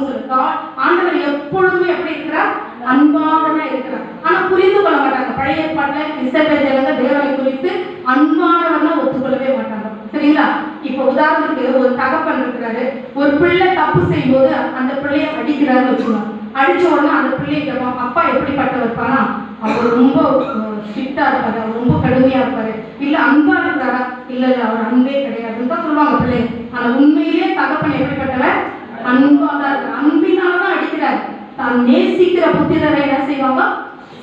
ஆண்டவர் எப்பொழுதுமே எப்படி இருக்கிறார்? அன்பாக தான் இருக்கிறார். ஆனா புரிந்து கொள்ள மாட்டாங்க. பழைய ஏற்பாட்டுல இஸ்ரவேல் ஜனங்க தேவனை குறித்து அன்பானவர்னா ஒத்துக்கொள்ளவே மாட்டாங்க. சரிங்களா? இப்ப உதாரணத்துக்கு ஒரு தகப்பன் இருக்கிறாரு, ஒரு பிள்ளை தப்பு செய்யும் போது அந்த பிள்ளைய அடிக்கிறாருன்னு வச்சுக்கோங்க. அடிச்ச உடனே அந்த பிள்ளைய கேட்பான், அப்பா எப்படிப்பட்டவர் பானா? அவர் ரொம்ப ஸ்ட்ரிக்டா இருப்பாரு, அவர் ரொம்ப கடுமையா இருப்பாரு, இல்ல அன்பா இருக்கிறாரா? இல்ல அவர் அன்பே கிடையாதுன்னு தான் சொல்லுவாங்க பிள்ளை. ஆனா உண்மையிலேயே தகப்பன் எப்படிப்பட்டவர்? அன்பாதான் இருக்கு. அன்பினாலதான் அடிக்கிறார். தான் நேசிக்கிற புத்திரரை என்ன செய்வாங்க?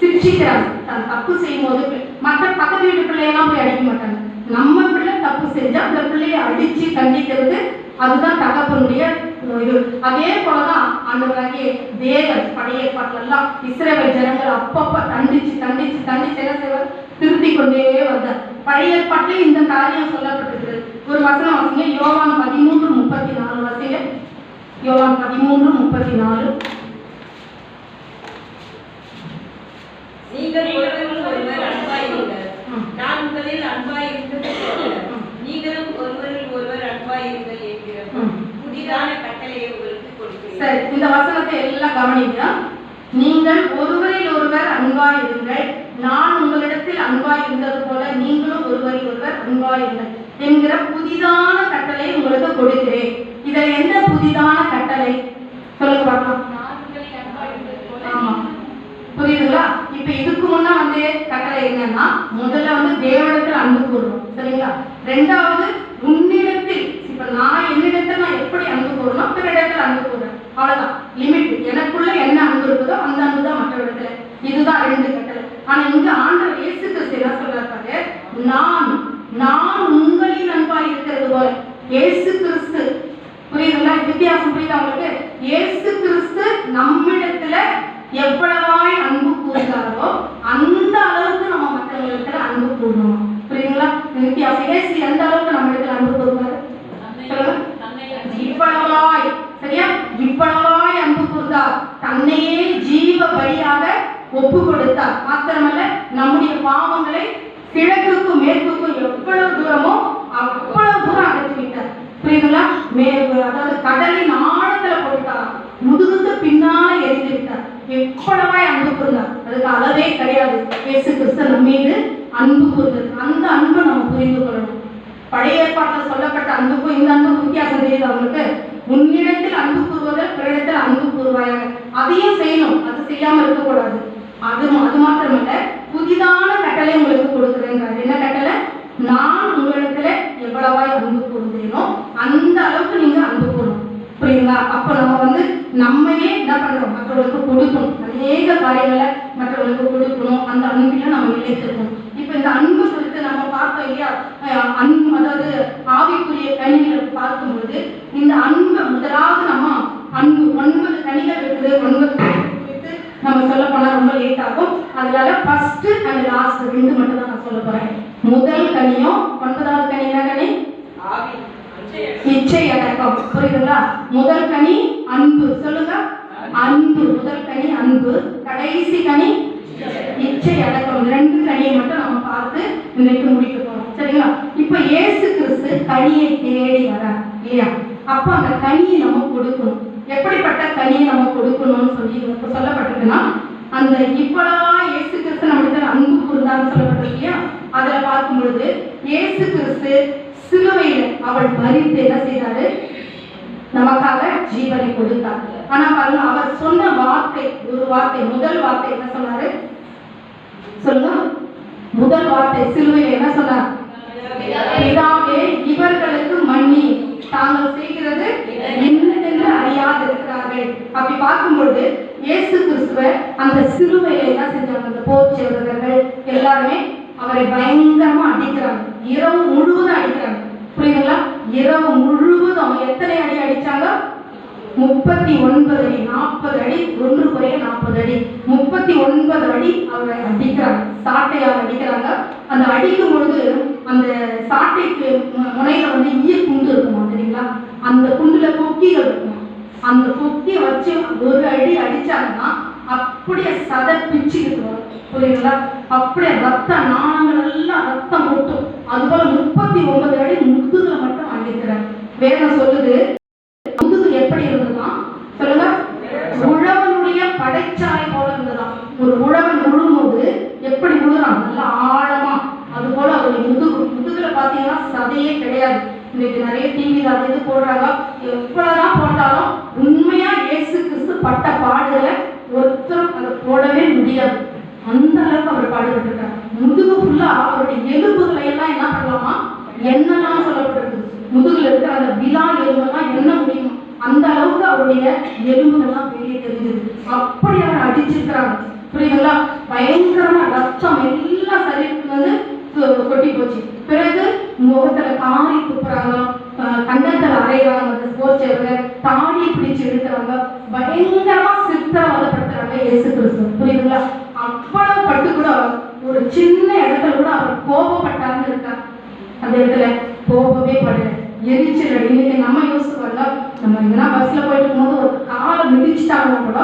சிக்ஷிக்கிறாங்க. தான் தப்பு செய்யும் போது மற்ற பக்கத்து வீட்டு பிள்ளையெல்லாம் போய் அடிக்க மாட்டாங்க. நம்ம பிள்ளை தப்பு செஞ்சா அந்த பிள்ளைய அடிச்சு கண்டிக்கிறது, அதுதான் தகப்பனுடைய இது. அதே போலதான் ஆண்டவராகிய தேவன் பழைய ஏற்பாட்டுல இஸ்ரவேல் ஜனங்கள் அப்பப்ப தண்டிச்சு தண்டிச்சு தண்டிச்சு என்ன செய்வார்? திருத்தி கொண்டே வந்தார். பழைய ஏற்பாட்டிலே இந்த காரியம் சொல்லப்பட்டிருக்கிறது. ஒரு வசனம் வாசிங்க. யோவான் 13:34 வாசிங்க. யோவான் 13:34. நீங்கள் ஒருவர் அன்பாயிருங்கள், நான் உங்களில் அன்பாயிருந்தது போல நீங்களும் ஒருவரில் ஒருவர் அன்பாயிருங்கள் என்கிற புதிதான கட்டளையை உங்களுக்கு கொடுக்கிறேன். சரி, இந்த வசனத்தை எல்லாம் கவனிங்க. நீங்கள் ஒருவரில் ஒருவர் அன்பாயிருங்கள், நான் உங்களிடத்தில் அன்பாயிருந்தது போல நீங்களும் ஒருவரில் ஒருவர் அன்பாயிருங்கள் என்கிற புதிதான கட்டளை உங்களுக்கு கொடுக்கிறேன். இதை என்ன புதிதான கட்டளை சொல்லுங்க பார்க்கலாம். ஆமா, புரியுதுங்களா? இப்ப இதுக்கு முன்ன வந்து கட்டளை என்னன்னா, முதல்ல வந்து தேவனிடத்தில் அன்பு கூறணும். சரிங்களா? 2வது உன்னிடத்தில், இப்ப நான் என்னிடத்தில் நான் எப்படி அன்பு கூறணும், பிறரிடத்தில் அன்பு கூறணும். அவ்வளவுதான் லிமிட். எனக்குள்ள என்ன அன்பு இருக்குதோ அந்த அன்பு தான் மற்ற இடத்துல. இதுதான் 2 கட்டளை. ஆனா இங்க ஆண்டவர் இயேசு கிறிஸ்து என்ன சொல்றாரு? நான் உங்களில் அன்பாய் இருக்கிறது போல. இயேசு கிறிஸ்து, புரியுதுங்களா? வித்தியாசம் புரியுதா உங்களுக்கு? இயேசு கிறிஸ்து நம்மிடத்துல எவ்வளவாய் அன்பு கூறுகிறாரோ அந்த அளவுக்கு நம்ம மற்றவங்களிடத்துல அன்பு கூறணும். புரியுதுங்களா? வித்தியாசம். இயேசு எந்த அளவுக்கு அதாவது கடலின் ஆழத்துல போட்டார், முதுகுக்கு பின்னால எரிந்து விட்டார். எவ்வளவாய் அன்பு கூர்ந்தார், அதுக்கு அளவே கிடையாது. இயேசு கிறிஸ்து நம்ம மீது அன்பு கூர்ந்தது. அந்த அன்பு நம்ம புரிந்து கொள்ளணும். பழைய ஏற்பாட்டில் சொல்லப்பட்ட அன்புக்கும் இந்த அன்புக்கும் வித்தியாசம் தெரியுது அவங்களுக்கு. உன்னிடத்தில் அன்பு கூறுவதில் பிறரிடத்தில் அன்பு கூறுவாயாக, அதையும் செய்யணும், அது செய்யாம இருக்கக்கூடாது. அது மாத்திரமல்ல, புதிதான கட்டளை உங்களுக்கு கொடுக்குறேங்கிறார். என்ன கட்டளை? நான் உங்களிடத்துல எவ்வளவாய் அன்பு கூறுந்தேனோ அந்த அளவுக்கு நீங்க அன்பு கூறணும். புரியுங்களா? அப்ப நம்ம நம்மையே என்ன பண்றோம், மற்றவர்களுக்கு கொடுக்கணும். அநேக காரியங்களை மற்றவர்களுக்கு கொடுக்கணும். அந்த அன்பில நம்ம நிலைத்திருக்கணும். இப்ப இந்த அன்பு குறித்து நம்ம பார்த்தோம் இல்லையா? அன்பு, அதாவது ஆவிக்குரிய கனிகளை பார்க்கும்போது இந்த அன்பு முதலாவது நம்ம அன்பு 9 கனிகள் இருக்குது. 9 குறித்து நம்ம சொல்ல போனா ரொம்ப லேட் ஆகும். அதனால ஃபர்ஸ்ட் அண்ட் லாஸ்ட் 2 மட்டும் தான் நான் சொல்ல போறேன். முதல் கனியும் 9வது கனி என்ன கனி? இச்சை அடக்கம். புரியுதுங்களா? முதல் கனி அன்பு. சொல்லுங்க, அன்பு. முதல் கனி அன்பு, கடைசி கனி இச்சை அடக்கம். 2 கனியை மட்டும் நம்ம பார்த்து இன்னைக்கு முடிக்க போறோம். சரிங்களா? இப்ப இயேசு கிறிஸ்து கனியை தேடி வரார் இல்லையா? அப்ப அந்த கனியை நம்ம கொடுக்கணும். எப்படிப்பட்ட கனியை நம்ம கொடுக்கணும்னு சொல்லி இப்ப சொல்லப்பட்டிருக்குன்னா, அந்த இவ்வளவா இயேசு கிறிஸ்து நம்மளுக்கு அன்பு கூர்ந்தான்னு சொல்லப்பட்டிருக்கு இல்லையா? அதுல பார்க்கும் பொழுது இயேசு கிறிஸ்து சிலுவையில் அவள் மரித்து என்ன செய்தாரு? நமக்காக ஜீவனை கொடுத்தார். ஆனா பாருங்க, அவர் சொன்ன வார்த்தை ஒரு வார்த்தை, முதல் வார்த்தை என்ன சொன்னாரு? சொல்லுங்க, முதல் வார்த்தை சிலுவையில் என்ன சொன்னார்? பிதாவே, இவர்களுக்கு மன்னி, தாங்கள் செய்கிறது என்னதென்று அறியாது இருக்கிறார்கள். அப்படி பார்க்கும்பொழுது இயேசு கிறிஸ்துவ அந்த சிலுவையில என்ன செஞ்சாங்க? அந்த போர் சேவகர்கள் எல்லாருமே அவரை பயங்கரமா அடிக்கிறாங்க. இரவு முழுவதும் அடிக்கிறாங்க. புரியுதுங்களா? இரவு முழுவதும் எத்தனை அடி அடிச்சாங்க? 39 அடி. 40 அடி, ஒன்று குறைய 40 அடி, 39 அடி அவரை அடிக்கிறாங்க. சாட்டையால் அடிக்கிறாங்க. அந்த அடிக்கும் பொழுது அந்த சாட்டைக்கு முனையில ஈய குண்டு இருக்குமா தெரியுங்களா? அந்த குண்டுல கொக்கிகள் இருக்குமா? அந்த கொக்கியை வச்சு ஒரு அடி அடிச்சாங்கன்னா அப்படியே சத பிச்சு இருக்கும். புரியுதுங்களா? அப்படியே ரத்த நாணங்கள் எல்லாம் ரத்தம் போட்டும். அதுபோல 39 அடி முதுகுல மட்டும் அடிக்கிறாங்க. வேதம் சொல்லுது, முதுகு எப்படி இருந்ததுன்னா, சொல்லுங்க, உழவனுடைய படைச்சாலை போல இருந்ததுதான். ஒரு உழவன் விழும்போது எப்படி விழுறான்? நல்லா ஆழமா. அது போல அவருடைய முதுகுல பாத்தீங்கன்னா சதையே கிடையாது. இன்னைக்கு நிறைய டிவில அது இது போடுறாங்க. எவ்வளவுதான் போட்டாலும் உண்மையா இயேசு கிறிஸ்து பட்ட பாடுகளை ஒருத்தரும் அதை போடவே முடியாது. அந்த அளவுக்கு அவர் பாடுபட்டிருக்காரு. முதுகு ஃபுல்லா அவருடைய எலும்புகளை எல்லாம் என்ன பண்ணலாமா? என்னெல்லாம் சொல்லப்பட்டிருக்கு. முதுகுல இருக்கிற அந்த விழா எலும்பெல்லாம் என்ன முடியுமா? அந்த அளவுக்கு அவருடைய எலும்புகள்லாம் வெளியே தெரிஞ்சது. அப்படி அவர் அடிச்சிருக்கிறாங்க. புரியுதுங்களா? பயங்கரமா ரத்தம் எல்லாம் சரீரத்துல கொட்டி போச்சு. பிறகு முகத்துல காரி துப்புறாங்க, கண்டத்துல அரைகிறாங்க, போச்சவங்க தாடி பிடிச்சு எடுக்கிறாங்க, பயங்கரமா சித்திரவதைப்படுத்துறாங்க இயேசு கிறிஸ்து. புரியுதுங்களா? அவ்வளவு பட்டு கூட ஒரு சின்ன இடத்துல கூட அவர் கோபப்பட்டாருன்னு இருக்கார். அந்த இடத்துல கோபமே படல, எரிச்சல். இன்னைக்கு நம்ம யோசிச்சுக்கோங்க, நம்ம எங்கன்னா பஸ்ல போயிட்டு இருக்கும்போது ஒரு காலை மிதிச்சுட்டாங்கன்னா கூட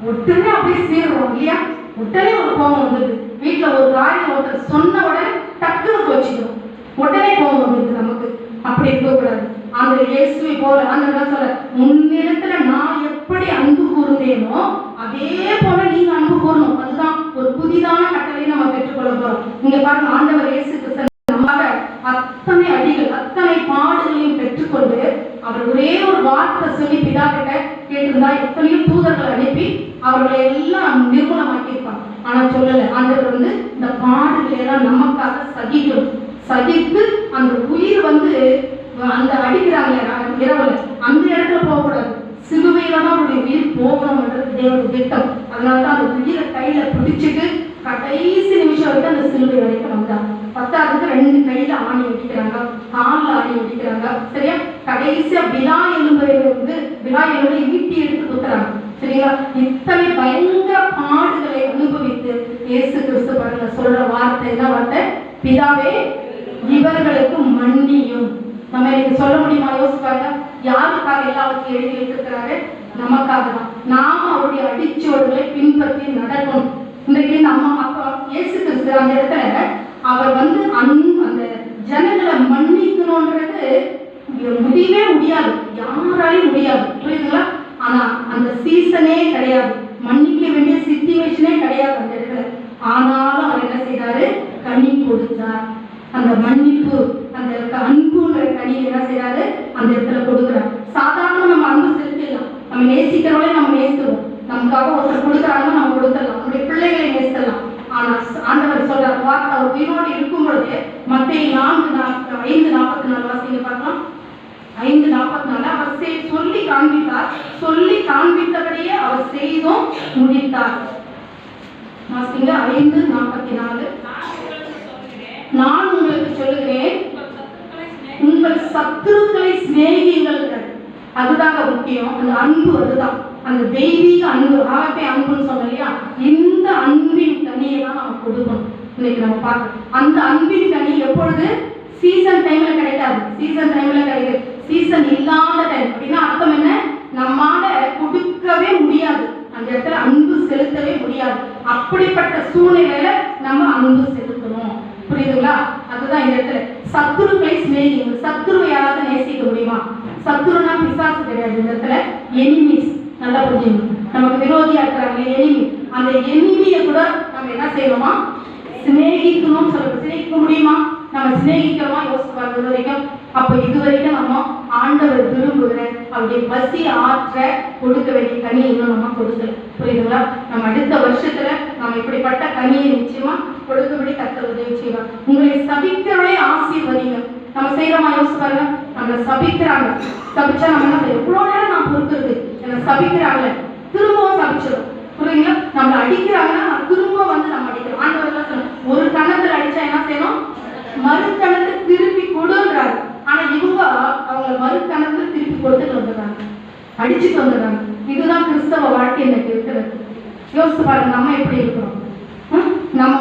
உடனே அப்படியே சேருவோம் இல்லையா? உடனே ஒரு கோபம் வந்தது. வீட்டுல ஒரு காரியம் ஒருத்தர் சொன்ன உடனே டக்குன்னு கோச்சிக்கிறோம், உடனே கோபம் வந்தது நமக்கு. அப்படி இருக்கக்கூடாது. அந்த இயேசுவை போல அந்த சொல்ல, முன்னிடத்துல நான் எப்படி அன்பு கூர்ந்தேனோ அதே போல நீங்க அன்பு கூறணும். அதுதான் ஒரு புதிதான கட்டளையை நம்ம பெற்றுக்கொள்ள போறோம். நீங்க பாருங்க, ஆண்டவர் இயேசு கிறிஸ்து நமக்காக அத்தனை அடிகள் அத்தனை பாடுகளையும் பெற்றுக்கொண்டு அவர் ஒரே ஒரு வார்த்தை சொல்லி பிதா கிட்ட கேட்டிருந்தா எத்தனையோ தூதர்களை அனுப்பி அவர்களை எல்லாம் நிர்மூலமாக்கியிருப்பாங்க. ஆனா சொல்லல. ஆண்டவர் இந்த பாடுகளை எல்லாம் நமக்காக சகிக்கணும். சகித்து அந்த உயிர் அந்த அடிக்கிறாங்க இரவுல அந்த இடத்துல போகக்கூடாது. சிலுவையில தான் அவருடைய உயிர் போகணும்ன்றது தேவனுடைய திட்டம். அதனாலதான் அந்த உயிரை கையில பிடிச்சிட்டு கடைசி நிமிஷம் வரைக்கும் அந்த சிலுவை வரைக்கும் வந்தாங்க. 10வது 2 கையில ஆணி அடிக்கிறாங்க, காலில் ஆணி அடிக்கிறாங்க. சரியா? கடைசியா விழா எலும்பை ஈட்டி எடுத்து குத்துறாங்க. சரிங்களா? இத்தனை பயங்கர பாடுகளை அனுபவித்து இயேசு கிறிஸ்து பாருங்க சொல்ற வார்த்தை என்ன வார்த்தை? பிதாவே, இவர்களுக்கு மன்னியும். நம்ம இன்னைக்கு சொல்ல முடியுமா? யோசிப்பாங்க. யாருக்காக எல்லாவற்றையும் எழுதி வைத்திருக்கிறாரு? நமக்காக தான். நாம அவருடைய அடிச்சோடுகளை பின்பற்றி நடக்கணும். இன்றைக்கு நம்ம அப்பா இயேசு கிறிஸ்து அந்த இடத்துல அவர் அந்த ஜனங்களை மன்னிக்கணும்ன்றது இது முடியவே முடியாது, யாராலையும் முடியாது, புரியுதுங்களா? ஆனா அந்த சீசனே கிடையாது, மன்னிக்க வேண்டிய சிச்சுவேஷனே கிடையாது அந்த இடத்துல. ஆனாலும் அவர் என்ன செய்தாரு? கனி கொடுத்தார். அந்த மன்னிப்பு, அந்த அன்புன்ற கனி என்ன செய்யறாரு? அந்த இடத்துல கொடுக்குறாரு. சாதாரண நம்ம அன்பு செலுத்திடலாம், நம்ம நேசிக்கிறவங்களே நம்ம நேசிக்கிறோம், நமக்காக ஒருத்தர் கொடுக்குறாங்க நம்ம கொடுத்துடலாம், நம்முடைய பிள்ளைகளை நேசிக்கலாம். ஆனா ஆண்டவர் சொல்றார், வார்த்தை அவர் உயிரோடு இருக்கும் பொழுது மத்தேயு 5:44 வாசிங்க பார்க்கலாம். 5:44 அவர் சொல்லி காண்பித்தார், சொல்லி காண்பித்தபடியே அவர் செய்தும் முடித்தார். வாசிங்க 5:44. நான் உங்களுக்கு சொல்லுகிறேன், உங்கள் சத்துருக்களை சிநேகியுங்கள். அதுதாங்க முக்கியம், அந்த அன்பு. அதுதான் அந்த தெய்வீக அன்பு, ஆகவே அன்புன்னு சொன்னோம் இல்லையா? இந்த அன்பின் கனியை தான் நம்ம கொடுக்கணும். இன்னைக்கு நம்ம பார்க்கணும், அந்த அன்பின் கனி எப்பொழுது? சீசன் டைம்ல கிடைக்காது, சீசன் டைம்ல கிடைக்காது, சீசன் இல்லாத டைம். அப்படின்னா அர்த்தம் என்ன? நம்மால கொடுக்கவே முடியாது, அந்த இடத்துல அன்பு செலுத்தவே முடியாது. அப்படிப்பட்ட சூழ்நிலையில நம்ம அன்பு செலுத்தணும், புரியுதுங்களா? அதுதான் இந்த இடத்துல சத்துருக்களை சிநேகிங்க. சத்துருவை யாராவது நேசிக்க முடியுமா? சத்துருனா பிசாசு கிடையாது, இந்த இடத்துல எனிமீஸ். நல்லா புரிஞ்சுக்கணும், நமக்கு விரோதியா இருக்கிறாங்க எனிமி. அந்த எனிமியை கூட நம்ம என்ன செய்யணுமா? சிநேகிக்கணும்னு சொல்லுங்க. சிநேகிக்க முடியுமா? நம்ம சிநேகிக்கிறோமா? யோசிச்சு பாருங்க. இது வரைக்கும் அப்ப இது வரைக்கும் நம்ம ஆண்டவர் விரும்புகிற அவருடைய பசி ஆற்ற கொடுக்க வேண்டிய கனி இன்னும் நம்ம கொடுக்கல, புரியுதுங்களா? நம்ம அடுத்த வருஷத்துல நம்ம இப்படிப்பட்ட கனியை நிச்சயமா கொடுக்கபடி கர்த்தர் உதவி செய்வார். உங்களை சபிக்கிறவளே ஆசீர்வதிங்க. நம்ம செய்யறோமா? யோசிச்சு பாருங்க. நம்மளை சபிக்கிறாங்க, சபிச்சா நம்ம என்ன செய்யணும்? இவ்வளவு நேரம் நான் பொறுக்கிறது, என்ன சபிக்கிறாங்க, திரும்பவும் சபிச்சிடும், புரியுங்களா? நம்மளை அடிக்கிறாங்கன்னா திரும்ப வந்து நம்ம அடிக்கிறோம். ஆண்டவர் சொல்ல, ஒரு கணத்துல அடிச்சா என்ன செய்யணும்? மறு கணத்தை திருப்பி கொடுன்றாரு. ஆனா இவங்க அவங்க மறு கணத்துல திருப்பி கொடுத்துட்டு வந்துடுறாங்க, அடிச்சுட்டு வந்துடுறாங்க. இதுதான் கிறிஸ்தவ வாழ்க்கை இன்னைக்கு இருக்கிறது. யோசிச்சு பாருங்க, நம்ம எப்படி இருக்கிறோம்? நம்ம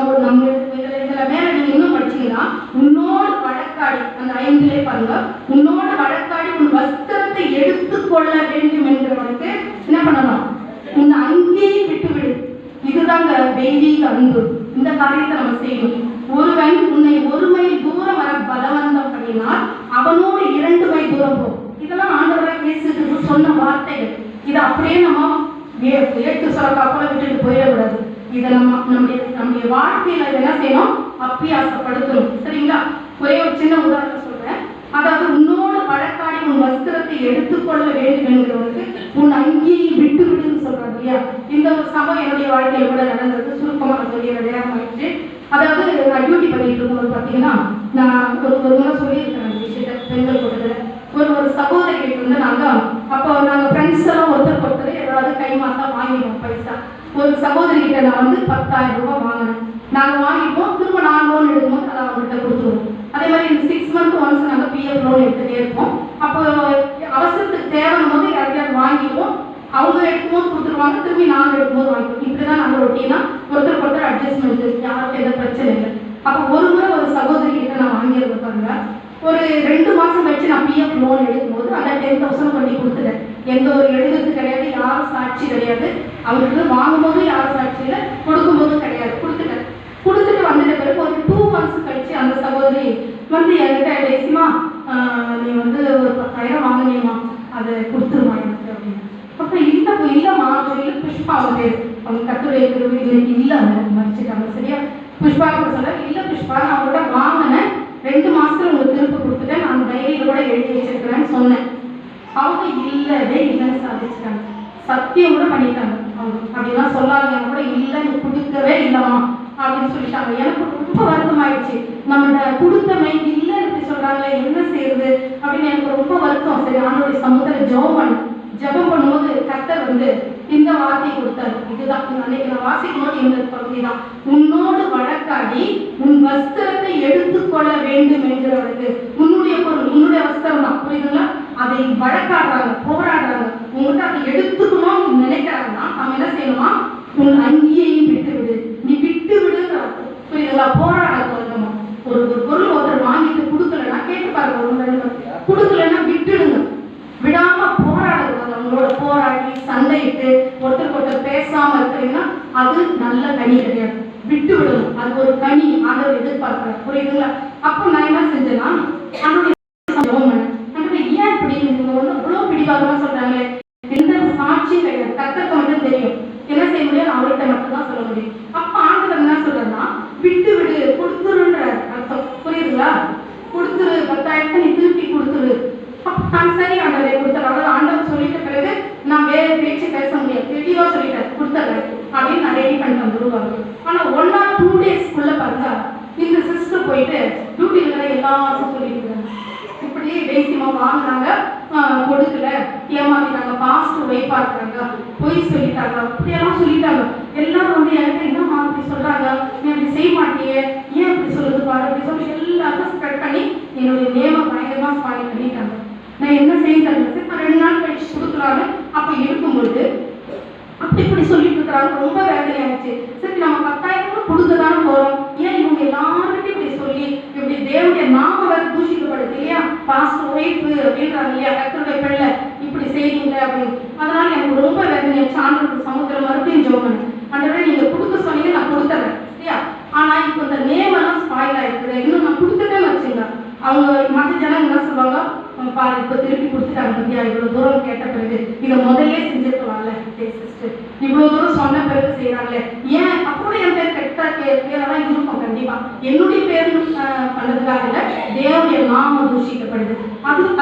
இதுல மேல நீங்க இன்னும் படிச்சீங்கன்னா, உன்னோடு வழக்காடி, அந்த 5 பாருங்க, உன்னோடு வழக்காடி உன் வஸ்திரத்தை எடுத்துக்கொள்ள வேண்டும் என்கிறவனுக்கு என்ன பண்ணணும்? உன் அங்கேயே விட்டுவிடு. இதுதாங்க தெய்வீக அன்பு. இந்த காரியத்தை நம்ம செய்யணும். ஒருவன் உன்னை 1 மைல் தூரம் வர பலவந்தம் பண்ணினால் அவனோடு 2 மைல் தூரம் போ. இதெல்லாம் ஆண்டவராக இயேசு சொன்ன வார்த்தைகள். இதை அப்படியே நம்ம ஏற்று சொல்ல போல விட்டுட்டு போயிடக்கூடாது. இதை நம்முடைய வாழ்க்கையில என்ன செய்யணும்? அப்பியாசப்படுத்தணும், சரிங்களா? ஒரே ஒரு சின்ன உதாரணம் சொல்றேன். அதாவது உன்னோடு வழக்காடி உன் வஸ்திரத்தை எடுத்துக்கொள்ள வேண்டும் என்கிறவனுக்கு உன் அங்கேயே விட்டு விடுன்னு சொல்றாங்க இல்லையா? இந்த ஒரு சம்பவம் என்னுடைய வாழ்க்கையில கூட நடந்தது. சுருக்கமாக சொல்லி நேரம் ஆயிடுச்சு. அதாவது நான் டியூட்டி பண்ணிட்டு இருக்கும்போது பார்த்தீங்கன்னா, நான் ஒரு முறை சொல்லியிருக்கேன் அந்த விஷயத்த பெண்கள் கூட்டத்தில். ஒரு சகோதரிகளுக்கு வந்து அப்போ நாங்கள் ஃப்ரெண்ட்ஸ் எல்லாம் ஒருத்தர் ஏதாவது கைமாத்தா வாங்கிடுவோம் பைசா. ஒரு சகோதரிகிட்ட நான் வந்து 10,000 ரூபாய் வாங்கினேன். நாங்கள் வாங்கிப்போம், திரும்ப நான் லோன் எடுக்கும்போது அதை அவங்ககிட்ட கொடுத்துருவோம். அதே மாதிரி இந்த 6 மந்த் ஒன்ஸ் நாங்கள் பிஎஃப் லோன் எடுத்துகிட்டே இருப்போம். அப்போ அவசரத்துக்கு தேவையான போது யார்கிட்டயாவது வாங்கிடுவோம், அவங்க எடுக்கும்போது கொடுத்துருவாங்க, திரும்பி நாங்கள் எடுக்கும்போது வாங்கிப்போம். இப்படிதான் நாங்கள் ரொட்டீனா ஒருத்தர் அட்ஜஸ்ட்மெண்ட், யாருக்கு எந்த பிரச்சனை இல்லை. அப்போ ஒரு முறை ஒரு சகோதரி கிட்ட நான் வாங்கியிருப்பாங்க. ஒரு 2 மாசம் கழிச்சு நான் பிஎஃப் லோன் எடுக்கும்போது அந்த 10,000 பண்ணி கொடுத்துட்டேன். எந்த ஒரு எழுதுறது கிடையாது, யாரும் சாட்சி கிடையாது. அவங்களுக்கு வாங்கும்போது யாரும் சாட்சி இல்லை, கொடுக்கும்போது கிடையாது. கொடுத்துட்டு வந்துட்ட பிறகு ஒரு 2 months கழிச்சு அந்த சகோதரி வந்து என்கிட்ட பேசிமா, நீ வந்து ஒரு 10,000 வாங்கினீமா, அதை கொடுத்துருமா எனக்கு அப்படின்னு. அப்போ இல்லைம்மா, இல்லை புஷ்பா அவங்க பேர், அவங்க கட்டுரை இன்னைக்கு இல்லை, மறைச்சிட்டாங்க, சரியா? புஷ்பா கூட சொல்ல, இல்லை புஷ்பா, நான் அவங்கள்ட்ட வாங்கினேன், 2 மாசத்துல உங்களுக்கு திருப்பி கொடுத்துட்டேன், நான் டைரியில கூட எழுதி வச்சிருக்கிறேன்னு சொன்னேன். அவங்க இல்லவே இல்லைன்னு சாதிச்சிட்டாங்க, சத்தியம் கூட பண்ணிட்டாங்க. அவங்க அப்படிலாம் சொல்லாதீங்க கூட, இல்லை நீ கொடுக்கவே இல்லைம்மா அப்படின்னு சொல்லிட்டாங்க. எனக்கு ரொம்ப வருத்தமாயிடுச்சு. நம்மளோட கொடுத்தமை இல்லை எப்படி சொல்றாங்களே, என்ன செய்யுது அப்படின்னு எனக்கு ரொம்ப வருத்தம். சரி, ஆண்டவருடைய சமூகத்தில் ஜெபம் பண்ணும்போது கர்த்தர் வந்து இந்த வார்த்தை கொடுத்தாரு. இதுதான் அன்னைக்கு நான் வாசிக்கும் போது இந்த பகுதி தான், உன்னோடு வழக்காடி உன் வஸ்திரத்தை எடுத்துக்கொள்ள வேண்டும் என்கிறவனுக்கு. உன்னுடைய பொருள், உன்னுடைய வஸ்திரம் தான், புரியுதுங்களா? அதை வழக்காடுறாங்க, போராடுறாங்க. உங்கள்கிட்ட அதை எடுத்துக்கணும்னு நினைக்கிறாங்கன்னா நம்ம என்ன செய்யணுமா? உன் அங்கேயும் விட்டு விடு, நீ விட்டு விடுங்கிற, புரியுதுங்களா? போராட சொல்லணுமா? ஒரு பொருள் ஒருத்தர் வாங்கிட்டு கொடுக்கலன்னா கேட்டு பாருங்க, ஒரு 2 கொடுக்கலன்னா விட்டுடுங்க, விடாம போராடுறது. அவங்களோட போராடி சண்டையிட்டு ஒருத்தருக்கு பேசாம இருக்கிறீங்கன்னா அது நல்ல கனி கிடையாது. விட்டு விடணும், அது ஒரு கனி ஆண்டவர் எதிர்பார்க்கிறார், புரியுதுங்களா? அப்போ நான் என்ன செஞ்சேன்னா, பிடிவாதமா சொல்றாங்களே, எந்த சாட்சியும் கிடையாது. கர்த்தருக்கு மட்டும் தெரியும். என்ன செய்ய முடியும்? அவர்கிட்ட மட்டும் தான் சொல்ல முடியும். அப்ப ஆண்டவர் என்ன சொல்றதுன்னா, விட்டு விடு, கொடுத்துருன்ற அர்த்தம். புரியுதுங்களா? கொடுத்துரு, 10,000 நீ திருப்பி கொடுத்துரு. நான் சரி ஆண்டவரை கொடுத்துறேன். அதாவது ஆண்டவர் சொல்லிட்ட பிறகு நான் வேற பேச்சு பேச முடியாது, தெளிவா சொல்லிட்டேன், கொடுத்துறேன் அப்படின்னு நான் ரெடி பண்ணி வந்துருவாங்க. ஆனா 1 or 2 daysக்குள்ள பாருங்க, இந்த சிஸ்டர் போயிட்டு டியூட்டில எல்லாருக்கும் சொல்லிட்டு இருக்காங்க. இப்படி தேசியமா வாங்கினாங்க, கொடுக்கல, ஏமாத்திட்டாங்க, பாஸ்ட் வைப்பா இருக்காங்க, பொய் சொல்லிட்டாங்க, அப்படியெல்லாம் சொல்லிட்டாங்க. எல்லாரும் வந்து எனக்கு என்னம்மா அப்படி சொல்றாங்க, நீ அப்படி செய்ய மாட்டியே, ஏன் அப்படி சொல்லுது பாரு அப்படி சொல்லி எல்லாருக்கும் ஸ்ப்ரெட் பண்ணி என்னுடைய நேம பயங்கரமா ஸ்பாயில் பண்ணிட்டாங்க. நான் என்ன செய்ய தரல, நான் 2 நாள் கழிச்சு கொடுக்கலான்னு அப்ப இருக்கும்பொழுது அப்படி இப்படி சொல்லிட்டு இருக்கிறாங்க. ரொம்ப வேதனை ஆயிடுச்சு. சரி நம்ம 10,000 கொடுக்கதானே போறோம், ஏன் இவங்க எல்லாருக்கிட்டையும் இப்படி சொல்லி இப்படி தேவனுடைய நாம வேற தூஷிக்கப்படுது இல்லையா? பாஸ்ட் ஒய்ஃப் அப்படின்றாங்க இல்லையா, கர்த்தருடைய பிள்ளை இப்படி செய்றீங்க அப்படின்னு. அதனால எனக்கு ரொம்ப வேதனை. சான்று சமுத்திரம் மறுபடியும் ஜோமன் ஆண்டவரே நீங்க கொடுக்க சொன்னீங்க, நான் கொடுத்துறேன் இல்லையா? ஆனா இப்போ இந்த நேமெல்லாம் ஸ்பாயில் ஆயிருக்குது. இன்னும் நான் கொடுத்துட்டேன்னு வச்சுங்க, அவங்க மற்ற ஜனங்க என்ன சொல்லுவாங்க, பாரு இப்போ திருப்பி கொடுத்துட்டாங்க பத்தியா, இவ்வளவு தூரம் கேட்ட பிறகு இதை முதல்ல செஞ்சிருக்கலாம்ல சிஸ்டர், இவ்வளவு தூரம் சொன்ன பிறகு செய்யறாங்களே, ஏன் அப்போ என் பேர் கெட்ட பேரெல்லாம் இருக்கும். கண்டிப்பா என்னுடைய பேர் பண்ணதுக்காக இல்ல, தேவனுடைய நாம தூஷிக்கப்படுது.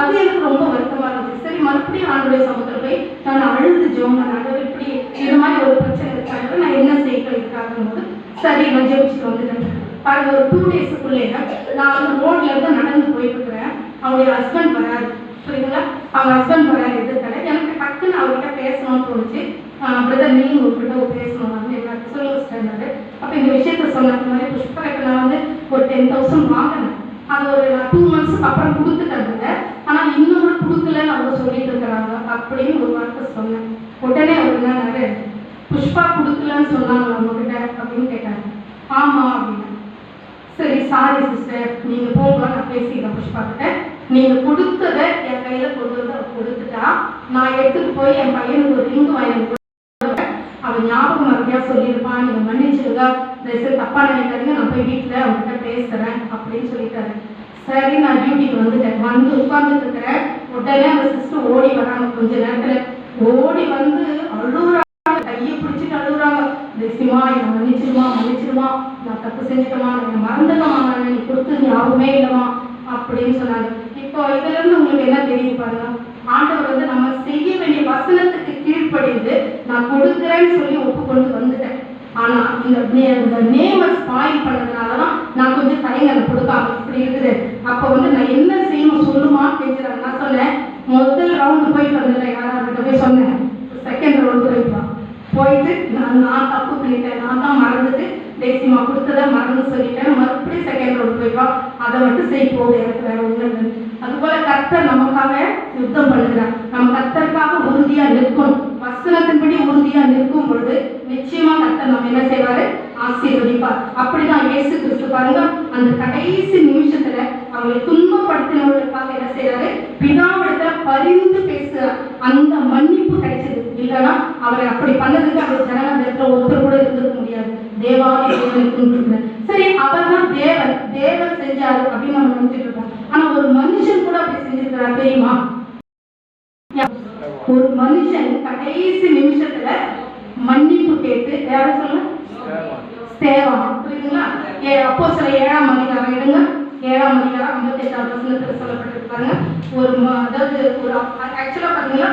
அது எனக்கு ரொம்ப வருத்தமா இருந்துச்சு. சரி மறுபடியும் ஆண்டுடைய சமூகத்துல போய் நான் அழுது ஜோம் ஆண்டவர் இப்படி இது மாதிரி ஒரு பிரச்சனை இருக்காங்க, நான் என்ன செய்யணும் இருக்காங்க போது சரி நான் ஜெபிச்சுட்டு வந்துட்டேன். பாருங்க ஒரு 2 daysக்குள்ளே நான் அந்த ரோட்ல இருந்து நடந்து போயிட்டு இருக்கிறேன். அவங்களுடைய ஹஸ்பண்ட் வராது, புரியுதுங்களா? அவங்க ஹஸ்பண்ட் வராது எதிர்க்கல. எனக்கு டக்குன்னு அவர்கிட்ட பேசணும்னு தோணுச்சு. பிரதர் நீங்க உங்ககிட்ட பேசணும் வந்து என்ன சொல்லுங்க ஸ்டாண்டர்டு. அப்போ இந்த விஷயத்த சொன்ன மாதிரி புஷ்பகத்தை நான் வந்து ஒரு 10,000 வாங்கினேன். அது ஒரு 2 months அப்புறம் கொடுத்துட்டாங்க. ஆனால் இன்னும் கூட கொடுக்கலன்னு அவங்க சொல்லிட்டு இருக்கிறாங்க அப்படின்னு ஒரு வார்த்தை சொன்னேன். உடனே அவர் என்னன்னாரு, புஷ்பா கொடுக்கலன்னு சொன்னாங்க அவங்ககிட்ட அப்படின்னு கேட்டாங்க. ஆமா அப்படின்னு. சரி சாரி சிஸ்டர், நீங்க போங்க, நான் பேசிக்கிறேன் புஷ்பா கிட்ட. நீங்க கொடுத்ததை என் கையில கொண்டு வந்து அவ கொடுத்துட்டா, நான் எடுத்துட்டு போய் என் பையனுக்கு ஒரு ரிங்கு வாங்கி அவன் ஞாபகம் மறுபடியா சொல்லியிருப்பான், நீங்க மன்னிச்சிருங்க, தயவுசெய்து தப்பா நினைக்காதீங்க, நான் போய் வீட்டுல அவங்ககிட்ட பேசுறேன் அப்படின்னு சொல்லிட்டாரு. சரி நான் டியூட்டிக்கு வந்துட்டேன். வந்து உட்கார்ந்துட்டு இருக்கிறேன். உடனே அந்த சிஸ்டர் ஓடி வராங்க. கொஞ்ச நேரத்துல ஓடி வந்து அழுகுறாங்க, கையை பிடிச்சிட்டு அழுகுறாங்க. தேசியமா என்னை மன்னிச்சிருமா, நான் தப்பு செஞ்சுட்டமா, என்னை மறந்துட்டமா, நான் நீ கொடுத்து ஞாபகமே இல்லைமா அப்படின்னு சொன்னாங்க. இப்போ இதுல இருந்து உங்களுக்கு என்ன தெரியும் பாருங்க, ஆண்டவர் வந்து நம்ம செய்ய வேண்டிய வசனத்துக்கு கீழ்ப்படிந்து நான் கொடுக்குறேன்னு சொல்லி ஒப்புக்கொண்டு வந்துட்டேன். ஆனா இந்த நேமை ஸ்பாயில் பண்ணதுனாலதான் நான் கொஞ்சம் தயங்கலை கொடுக்காம இப்படி இருக்குது. அப்ப வந்து நான் என்ன செய்யணும் சொல்லுமான்னு கேட்கிறேன். நான் சொன்னேன், முதல் ரவுண்டு போயிட்டு வந்துட்டேன், யாராவது போய் சொன்னேன், செகண்ட் ரவுண்டு போயிட்டு நான் தப்பு பண்ணிட்டேன், நான் தான் மறந்துட்டு தேசியமா கொடுத்ததை மறந்து சொல்லிட்டேன், மறுபடியும் செகண்ட் ரவுண்டு போயிடுவா, அதை மட்டும் செய்ய போகுது, எனக்கு வேற ஒண்ணு. அதுபோல கர்த்தர் நமக்காக யுத்தம் பண்ணுகிறார். நம்ம கர்த்தருக்காக உறுதியா நிற்கணும். வசனத்தின்படி உறுதியா நிற்கும் பொழுது நிச்சயமா கர்த்தர் நம்ம என்ன செய்வாரு, ஆசீர்வதிப்பார். அப்படிதான் இயேசு கிறிஸ்து பாருங்க, அந்த கடைசி நிமிஷத்துல அவங்களை துன்பப்படுத்தினவர்களுக்காக என்ன செய்யறாரு, பிதாவிடத்துல பரிந்து பேசுறார். அந்த மன்னிப்பு கிடைச்சது. இல்லைன்னா அவரை அப்படி பண்ணதுக்கு அவர் ஜனநாயகத்துல ஒருத்தர் கூட இருந்திருக்க முடியாது. தேவாதி தேவனுக்கு சரி, அவர் தான் தேவன் செஞ்சாரு அப்படின்னு நம்ம நினைச்சிட்டு இருக்கோம். ஆனா ஒரு மனுஷன் கூட அப்படி செஞ்சிருக்கிறார் தெரியுமா? ஒரு மனுஷன் கடைசி நிமிஷத்துல மன்னிப்பு கேட்டு, யார சொல்ல, ஸ்தேவான், புரியுதுங்களா? அப்போஸ்தலர் 7ஆம் அதிகாரம் எடுங்க, 7ஆம் அதிகாரம் 58ஆம் வசனத்துல சொல்லப்பட்டிருப்பாங்க. அதாவது ஒரு ஆக்சுவலா பாத்தீங்கன்னா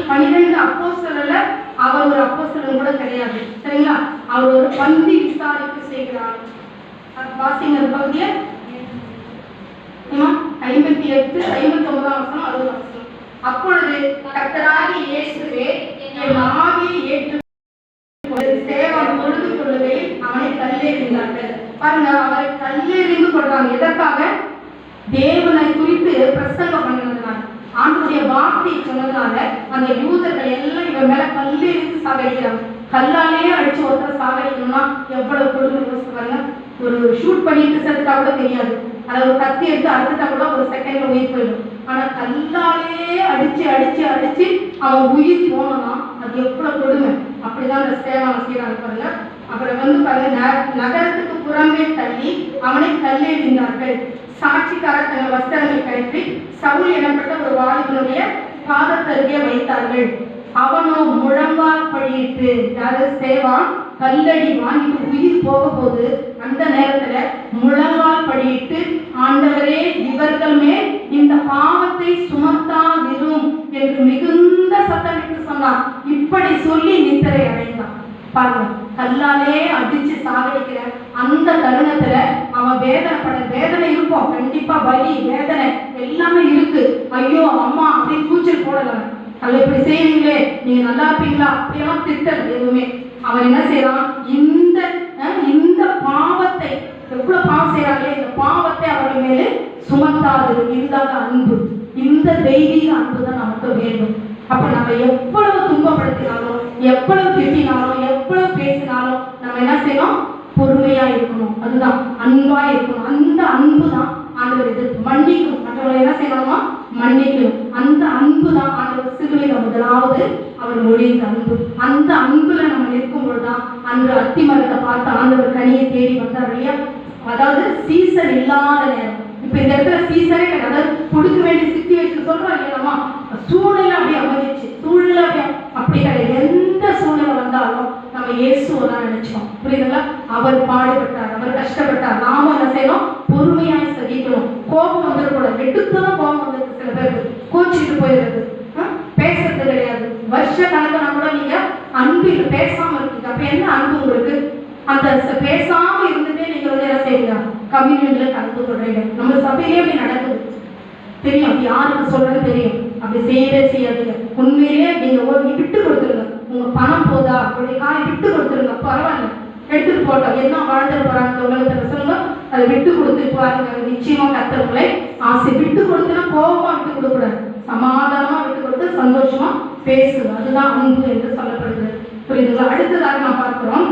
12 அப்போஸ்தலர்ல அவர் ஒரு அப்போஸ்தலன் கூட கிடையாது, சரிங்களா? அவர் ஒரு பந்தி விசாரிப்பு செய்கிறார். வாசிங்க அந்த பகுதியை. 58, 59ஆம் வசனம், 60ஆம் வசனம். அப்பொழுது கர்த்தராகிய இயேசுவே என் ஆவியை ஏற்று சேவன் பொழுது கொள்ளுகையில் அவனை கல்லெறிந்தார்கள். பாருங்க, அவரை கல்லெறிந்து கொள்றாங்க. எதற்காக? தேவனை குறித்து பிரசங்கம் பண்ணினதுனால, ஆண்டுடைய வார்த்தையை சொன்னதுனால அந்த யூதர்கள் எல்லாம் இவன் மேல கல்லெறிந்து சாகடிக்கிறாங்க. கல்லாலேயே அடிச்சு ஒருத்தர் சாகடிக்கணும்னா எவ்வளவு கொடுமை யோசிச்சு பாருங்க. ஒரு ஷூட் பண்ணிட்டு செத்துட்டா கூட தெரியாது, அதை ஒரு கத்தி எடுத்து அறுத்துட்டா கூட ஒரு செகண்ட்ல உயிர் போயிடும். ஆனா கல்லாலே அடிச்சு அடிச்சு அடிச்சு அவன் உயிர் போனோம்னா அது எவ்வளவு கொடுமை. அப்படிதான் அந்த சேவான செய்யறாங்க பாருங்க. அப்புறம் வந்து பாருங்க, நகரத்துக்கு புறமே தள்ளி அவனை கல்லெறிந்தார்கள். சாட்சிக்காரர் தங்கள் வஸ்திரங்களை கழற்றி சவுல் எனப்பட்ட ஒரு வாலிபனுடைய பாதத்தருகே வைத்தார்கள். அவனோ முழங்கால் படியிட்டு, யாரு சேவான் கல்லடி வாங்கிட்டு உயிர் போக போது அந்த நேரத்துல முழங்கால் படியிட்டு, ஆண்டவரே இவர்கள் மேல் இந்த பாவத்தை சுமத்தாதிரும் என்று மிகுந்த சத்தமிட்டு சொன்னான். இப்படி சொல்லி நித்திரை அடைந்தான். பாருங்க, கல்லாலே அடிச்சு சாகடிக்கிற அந்த தருணத்துல அவன் வேதனை இருக்கும், கண்டிப்பா வலி வேதனை எல்லாமே இருக்கு. ஐயோ அம்மா அப்படின்னு கூச்சல் போடல, அல்ல இப்படி செய்வீங்களே, நீங்க நல்லா இருப்பீங்களா அப்படியெல்லாம் திட்டல் எதுவுமே. அவன் என்ன செய்யறான், இந்த பாவத்தை, எவ்வளவு பாவம் செய்யறாங்களே, இந்த பாவத்தை அவர்கள் மேலே சுமத்தாது. இதுதான் அன்பு. இந்த தெய்வீக அன்பு தான் நமக்கு வேண்டும். அப்ப நம்ம எவ்வளவு துன்பப்படுத்தினாலும், எவ்வளவு திட்டினாலும், எவ்வளவு பேசினாலும் நம்ம என்ன செய்யணும், பொறுமையா இருக்கணும். அதுதான் அன்பா இருக்கணும். அந்த அன்பு தான் ஆண்டவர் எதிர்ப்பு. மன்னிக்கணும், மற்றவங்களை என்ன செய்யணுமா, மன்னிக்கணும். அந்த அன்பு தான் ஆண்டவர் சிலுவையில் முதலாவது அவர் மொழிந்த அன்பு. அந்த அன்புல நம்ம நிற்கும் பொழுதுதான் அன்று அத்திமரத்தை பார்த்து ஆண்டவர் கனியை தேடி வந்தார் இல்லையா. அதாவது சீசன் இல்லாத நேரம். இப்ப இந்த இடத்துல சீசனே கிடையாது. அதாவது கொடுக்க வேண்டிய சிச்சுவேஷன் சொல்றோம் இல்லையாமா, சூழ்நிலை அப்படி அமைஞ்சிச்சு. சூழ்நிலை அப்படி கிடையாது. எந்த சூழ்நிலை வந்தாலும் நம்ம இயேசுவை தான் நினைச்சோம். புரியுதுங்களா? அவர் பாடுபட்டார், அவர் கஷ்டப்பட்டார். நாம என்ன செய்யணும், பொறுமையாய் சகிக்கணும். கோபம் வந்துடக்கூடாது. எடுத்துதான் கோபம் வந்துருக்கு. சில பேருக்கு கோச்சிட்டு போயிடுறது, பேசுறது கிடையாது. வருஷ கணக்குனா கூட நீங்க அன்பில் பேசாம இருக்கீங்க. அப்ப என்ன அன்பு உங்களுக்கு? அந்த பேசாம இருந்துட்டே நீங்க வந்து என்ன செய்யுங்க, கம்யூனியன்ல கலந்து கொள்றீங்க. நம்ம சபையிலே அப்படி நடக்குது தெரியும். அப்படி யாருக்கு சொல்றது தெரியும். அப்படி செய்யவே செய்யாதுங்க. உண்மையிலேயே நீங்க விட்டு கொடுத்துருங்க. உங்க பணம் போதா, உங்களுடைய காய் விட்டு கொடுத்துருங்க. பரவாயில்ல, எடுத்துட்டு போட்டோம். என்ன வாழ்ந்துட்டு போறாங்க உலகத்துல சொல்லுங்க, அதை விட்டு கொடுத்து பாருங்க. நிச்சயமா கர்த்தர்களை ஆசை. விட்டு கொடுத்துனா கோபமா விட்டு கொடுக்க கூடாது. சமாதானமா விட்டு கொடுத்து சந்தோஷமா பேசுங்க. அதுதான் அன்பு என்று சொல்லப்படுது. புரியுதுங்களா? அடுத்ததாக நான் பார்க்கிறோம்,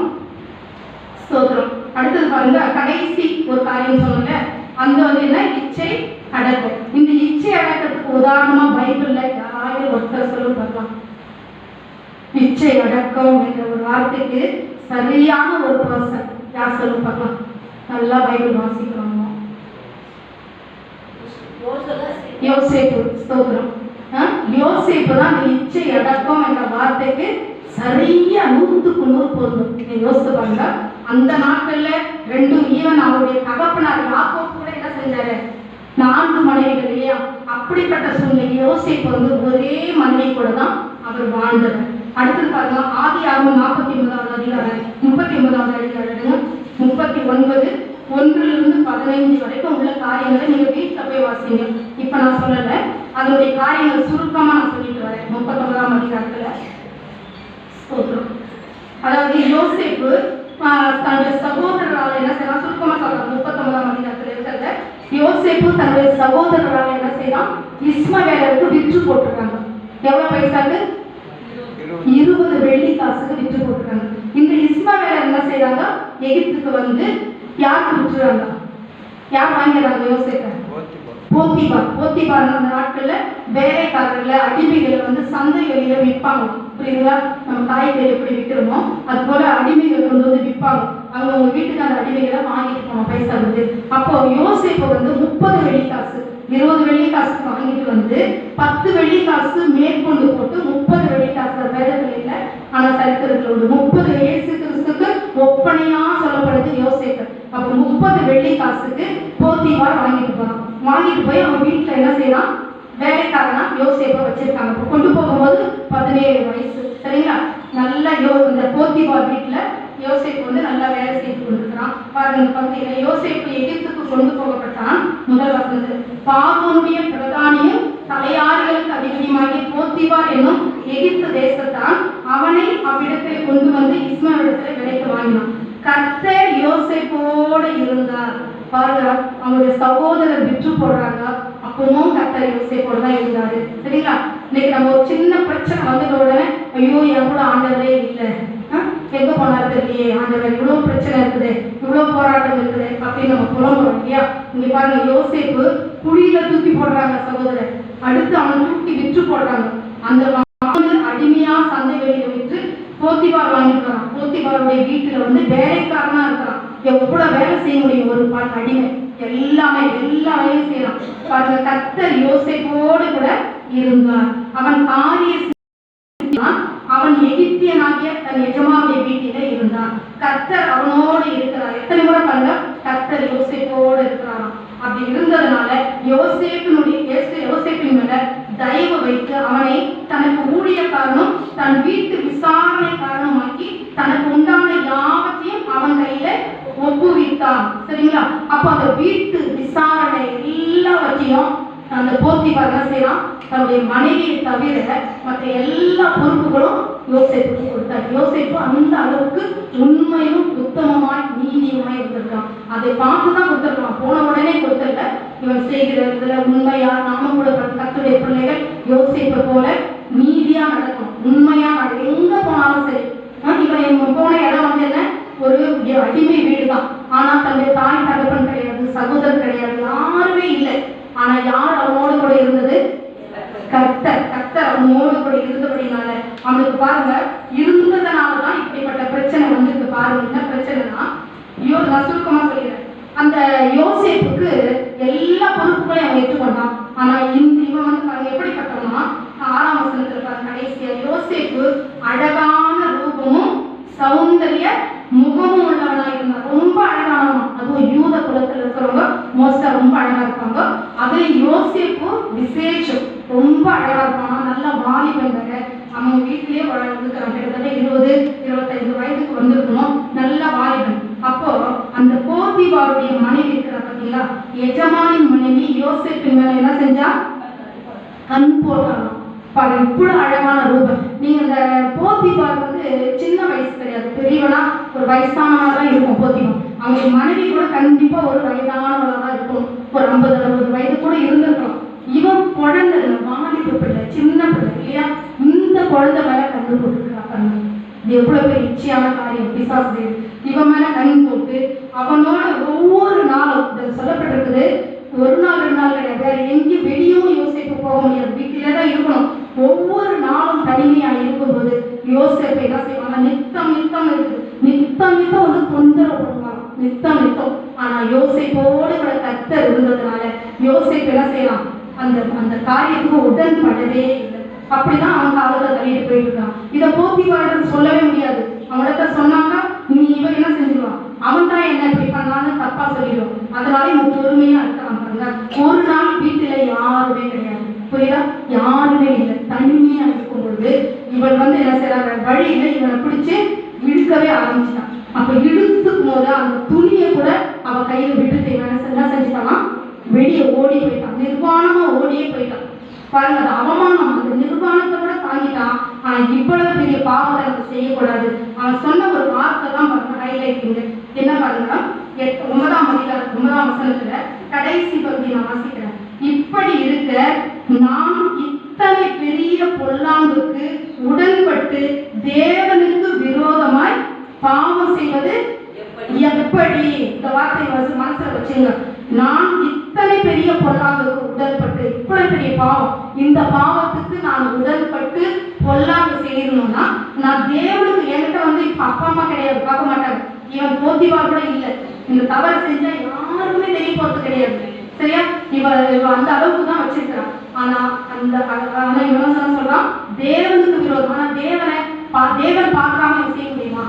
ஸ்தோத்திரம். அடுத்தது பாருங்க, கடைசி ஒரு காரியம் சொன்னல, அந்த வந்து என்ன, இச்சை அடக்கம். இந்த இச்சை அடக்கத்துக்கு உதாரணமா பைபிள்ல யாராவது ஒருத்தர் சொல்ல பார்க்கலாம். இச்சை அடக்கம் என்ற ஒரு வார்த்தைக்கு சரியான ஒரு பர்சன் யார் சொல்ல பார்க்கலாம். நல்லா பைபிள் வாசிக்கிறோம். யோசேப்பு. ஸ்தோத்திரம். யோசேப்பு தான் இந்த இச்சை அடக்கம் என்ற வார்த்தைக்கு சரியா 100க்கு 100 பொருந்தும். நீங்க யோசித்து பாருங்க. அந்த நாட்கள்ல ரெண்டும் ஈவன் அவருடைய தகப்பனார் யாக்கோபு கூட என்ன செஞ்சாரு, 4 மனைவிகள் இல்லையா. அப்படிப்பட்ட சூழ்நிலை யோசேப்பு வந்து ஒரே மனைவி கூட தான் அவர் வாழ்ந்தார். அடுத்து பாருங்க, ஆதியாகமம் 49வது அதிகாரம் 39வது அதிகாரம் 39 1லிருந்து 15 வரைக்கும் உள்ள காரியங்களை நீங்க வீட்டில் போய் வாசிங்க. இப்ப நான் சொல்லல, அதனுடைய காரியங்கள் சுருக்கமா நான் சொல்லிட்டு வரேன். 39ஆம் அதிகாரத்துல அதாவது யோசேப்பு தன்னுடைய சகோதரரால் என்ன செய்யலாம், சுருக்கமா சொல்றாங்க. 39ஆம் அதிகாரத்துல இருக்கிறத யோசேப்பு தன்னுடைய சகோதரரால் என்ன செய்யலாம், இஸ்மவேலருக்கு விற்று போட்டிருக்காங்க. எவ்வளவு பைசாக்கு? 20 வெள்ளி காசுக்கு விற்று போட்டிருக்காங்க. இந்த இஸ்மவேலர் என்ன செய்யறாங்க, எகிப்துக்கு வந்து யாருக்கு விட்டுறாங்க, யார் வாங்கிறாங்க யோசேப்பை? போத்திபார் அந்த நாட்கள்ல வேலைக்காரர்களை, அடிமைகளை வந்து சந்தை வெளியில விற்பாங்க. புரியுங்களா? நம்ம காய்கறி எப்படி விற்கிறோமோ அது போல அடிமைகள் கொண்டு வந்து விற்பாங்க. அவங்க உங்க வீட்டுக்கு அந்த அடிமைகளை வாங்கிட்டு போனோம் பைசா வந்து. அப்போ யோசேப்பு வந்து 30 வெள்ளி காசு, 20 வெள்ளி காசு வாங்கிட்டு வந்து 10 வெள்ளி காசு மேற்கொண்டு போட்டு 30 வெள்ளி காசு வேதத்தில் இல்லை, ஆனா சரித்திரத்தில் உண்டு. 30 இயேசு கிறிஸ்துக்கு ஒப்பனையா சொல்லப்படுது யோசேப்பு. அப்போ 30 வெள்ளி காசுக்கு போத்திபார் வாங்கிட்டு போறான். வாங்கிட்டு போய் அவன் வீட்டுல என்ன செய்யலாம், வேலைக்காரனா யோசேப்பை வச்சிருக்காங்க. இப்போ கொண்டு போகும்போது 17 வயசு. சரிங்களா? நல்ல இந்த போத்திபார் வீட்டுல யோசேப்பு வந்து நல்லா வேலை செய்து கொண்டிருக்கிறான். பாருங்க பகுதியில யோசேப்பு எகிப்துக்கு கொண்டு போகப்பட்டான். முதல் வசனத்தில், பார்வோனுடைய பிரதானியும் தலையாரிகளுக்கு அதிபதியுமாகிய போத்திபார் என்னும் எகிப்து தேசத்தான் அவனை அவ்விடத்தில் கொண்டு வந்து இஸ்மவேலிடத்தில் விலைக்கு வாங்கினான். கர்த்தர் யோசேப்போடு இருந்தார். பாருங்க, அவங்களுடைய சகோதரர் விற்று போடுறாங்க, அப்பவும் கர்த்தர் யோசேப்போடு தான் இருந்தாரு. சரிங்களா? இன்னைக்கு நம்ம ஒரு சின்ன பிரச்சனை வந்துட்ட உடனே ஐயோ என் கூட ஆண்டவரே இல்லை, எங்க போனாரு தெரியலையே, ஆண்டவர் இவ்வளவு பிரச்சனை இருக்குது, இவ்வளவு போராட்டம் இருக்குது அப்படின்னு நம்ம புலம்புறோம் இல்லையா. இங்க பாருங்க, யோசேப்பு குழியில தூக்கி போடுறாங்க சகோதரர், அடுத்து அவனை தூக்கி விற்று போடுறாங்க. அந்த அடிமையா சந்தை வெளியில விற்று போத்திபார் வாங்கிக்கிறான். போத்திபாருடைய வீட்டுல வந்து வேலைக்காரனா இருக்கிறான். எவ்வளவு வேலை செய்ய முடியும் ஒரு அடிமை? எல்லா வேலையும் செய்யறான். பாருங்க, கர்த்தர் யோசேப்போடு கூட இருந்தார். அவன் காரிய அவன் எகிப்தியனாகிய தன் எஜமானுடைய வீட்டிலே இருந்தான். கர்த்தர் அவனோடு இருக்கிறார். எத்தனை முறை பாருங்க, கர்த்தர் யோசேப்போடு இருக்கிறாராம். அப்படி இருந்ததுனால யோசேப்பின் மேல தயவு வைத்து அவனை தனக்கு ஊழியக்காரனும் தன் வீட்டு விசாரணைக்காரனுமாக்கி தனக்கு உண்டான யாவற்றையும் அவன் கையில ஒப்புவித்தான். சரிங்களா? அப்ப அந்த வீட்டு விசாரணை எல்லாவற்றையும் அந்த போத்திபார் என்ன செய்யலாம், தன்னுடைய மனைவியை தவிர மற்ற எல்லா பொறுப்புகளும் யோசேப்புக்கு கொடுத்தார். யோசேப்பு அந்த அளவுக்கு உண்மையும் உத்தமமாய் நீதியுமாய் இருந்திருக்கான். அதை பார்த்துதான் கொடுத்துருக்கான். போன உடனே கொடுத்தல. இவன் செய்கிற இதுல உண்மையா, நாம கூட கர்த்தருடைய பிள்ளைகள் யோசேப்பை போல நீதியா நடக்கணும், உண்மையா நடக்கும். எங்க போனாலும் சரி. இவன் போன இடம் வந்து என்ன, ஒரு அடிமை வீடு தான். ஆனா தன்னுடைய தாய் தகப்பன் கிடையாது, சகோதரர் கிடையாது, யாருமே இல்லை. ஆனா யார் அவனோடு கூட இருந்தது? கர்த்தர். கர்த்தர் அவனோடு கூட இருந்தபடினால அவனுக்கு பாருங்க, இருந்ததுனாலதான் இப்படிப்பட்ட பிரச்சனை வந்துருக்கு. பாருங்க என்ன பிரச்சனைனா, நான் சுருக்கமா சொல்லிடுறேன். அந்த யோசேப்புக்கு எல்லா பொறுப்புகளையும் அவன் ஏற்றுக்கொண்டான். ஆனா இவன் வந்து பாருங்க எப்படிப்பட்டவனா, 6ஆம் வசனத்துல பாருங்க கடைசியா, யோசேப்பு அழகான ரூபமும் சௌந்தரிய முகமும் உள்ளவனா இருந்தான். ரொம்ப அழகானவன். அதுவும் யூத குலத்துல இருக்கிறவங்க மோஸ்டா ரொம்ப அழகா இருப்பாங்க. அதுல யோசேப்பு விசேஷம், ரொம்ப அழகா இருப்பானா. நல்ல வாலிபன் வேற. அவன் வீட்டிலேயே வளர்ந்துக்கிறான். கிட்டத்தட்ட 20-25 வயதுக்கு வந்திருக்கணும். நல்ல வாலிபன். அப்போ அந்த போத்திபாருடைய மனைவி இருக்கிற பார்த்தீங்களா, எஜமானின் மனைவி யோசேப்பின் மேல என்ன செஞ்சா, கண் போட்டாலும் பாரு இவ்வளவு அழகான ரூபம். நீங்க இந்த போத்திபார் வந்து சின்ன வயசு கிடையாது, பெரியவனா ஒரு வயசானவனா இருக்கும் போத்திபார். அவங்க மனைவி கூட கண்டிப்பா ஒரு வயதானவளா இருக்கும். ஒரு 50-60 வயது கூட இருந்திருக்கலாம். இவன் குழந்தை, வாலிப பிள்ளை, சின்ன பிள்ளை இல்லையா? இந்த குழந்தை மேல கண்ணு போட்டுருக்கா பாருங்க. இது எவ்வளவு பெரிய இச்சையான காரியம். பிசாசு இவன் மேல கண் போட்டு அவனோட ஒவ்வொரு நாளும் சொல்லப்பட்டிருக்குது. ஒரு நாள் 2 நாள் கிடையாது, வேற எங்கேயும் வெளியும் யோசேப்பு போக முடியாது, வீட்டிலே தான் இருக்கணும். ஒவ்வொரு நாளும் தனிமையா இருக்கும்போது யோசேப்பு என்ன செய்வாங்க, நித்தம் வந்து தொந்தரவு பண்ணுவாங்க, நித்தம். ஆனா யோசேப்போடு கூட கர்த்தர் இருந்ததுனால யோசேப்பு என்ன செய்யலாம், அந்த காரியத்துக்கு உடன்படவே இல்லை. அப்படிதான் அவன் காலத்தை தள்ளிட்டு போயிட்டு இருக்கான். இதை போத்திபாரிடம் சொல்லவே முடியாது. அவனிடத்த சொன்னாங்க, நீ இவன் என்ன செஞ்சிருவான், அவன் தான் என்ன இப்படி பண்ணான்னு தப்பா சொல்லிடுவோம். அதனால இவன் பொறுமையா இருக்கலாம் பாருங்க. ஒரு நாள் வீட்டுல யாருமே கிடையாது, புரியுதா? யாருமே இல்லை. தனிமையா இருக்கும் பொழுது இவன் வந்து என்ன செய்யறாங்க, வழியில இவனை பிடிச்சு இழுக்கவே ஆரம்பிச்சிட்டான். அப்ப இழுத்துக்கும் போது அந்த துணியை கூட அவன் கையில விட்டுட்டு இவன் என்ன செஞ்சுட்டானா, வெளியே ஓடி போயிட்டான். நிர்வாணமா ஓடியே போயிட்டான் பாருங்க. அது அவமானம். அந்த நிர்வாணத்தை கூட தாங்கிட்டான். ஆனா இவ்வளவு பெரிய பாவத்தை நம்ம செய்யக்கூடாது. அவன் சொன்ன ஒரு வார்த்தை தான் பாருங்க ஹைலைட்டிங். என்ன பாருங்க, 9ஆம் வசனத்துல கடைசி பகுதி நான் வாசிக்கிறேன். இப்படி இருக்க நாம் இத்தனை பெரிய பொல்லாங்குக்கு உடன்பட்டு தேவனுக்கு விரோதமாய் பாவம் செய்வது எப்படி? இந்த வார்த்தை மனசுல வச்சுங்க. நான் இத்தனை பெரிய பொல்லாங்குக்கு உடன்பட்டு, இவ்வளவு பெரிய பாவம், இந்த பாவத்துக்கு நான் உடன்பட்டு பொல்லாங்கு செய்யணும்னா, நான் தேவனுக்கு, என்கிட்ட வந்து இப்ப அப்பா அம்மா கிடையாது, பார்க்க மாட்டாங்க. இவன் போத்திபார் கூட இல்லை. இந்த தவறு செஞ்சா யாருமே தெரிய போறது கிடையாது. சரியா? இவ அந்த அளவுக்கு தான் வச்சிருக்கிறான். ஆனா இவன் சொல்றான் தேவனுக்கு விரோதம். ஆனா தேவன் பார்க்காம செய்ய முடியுமா?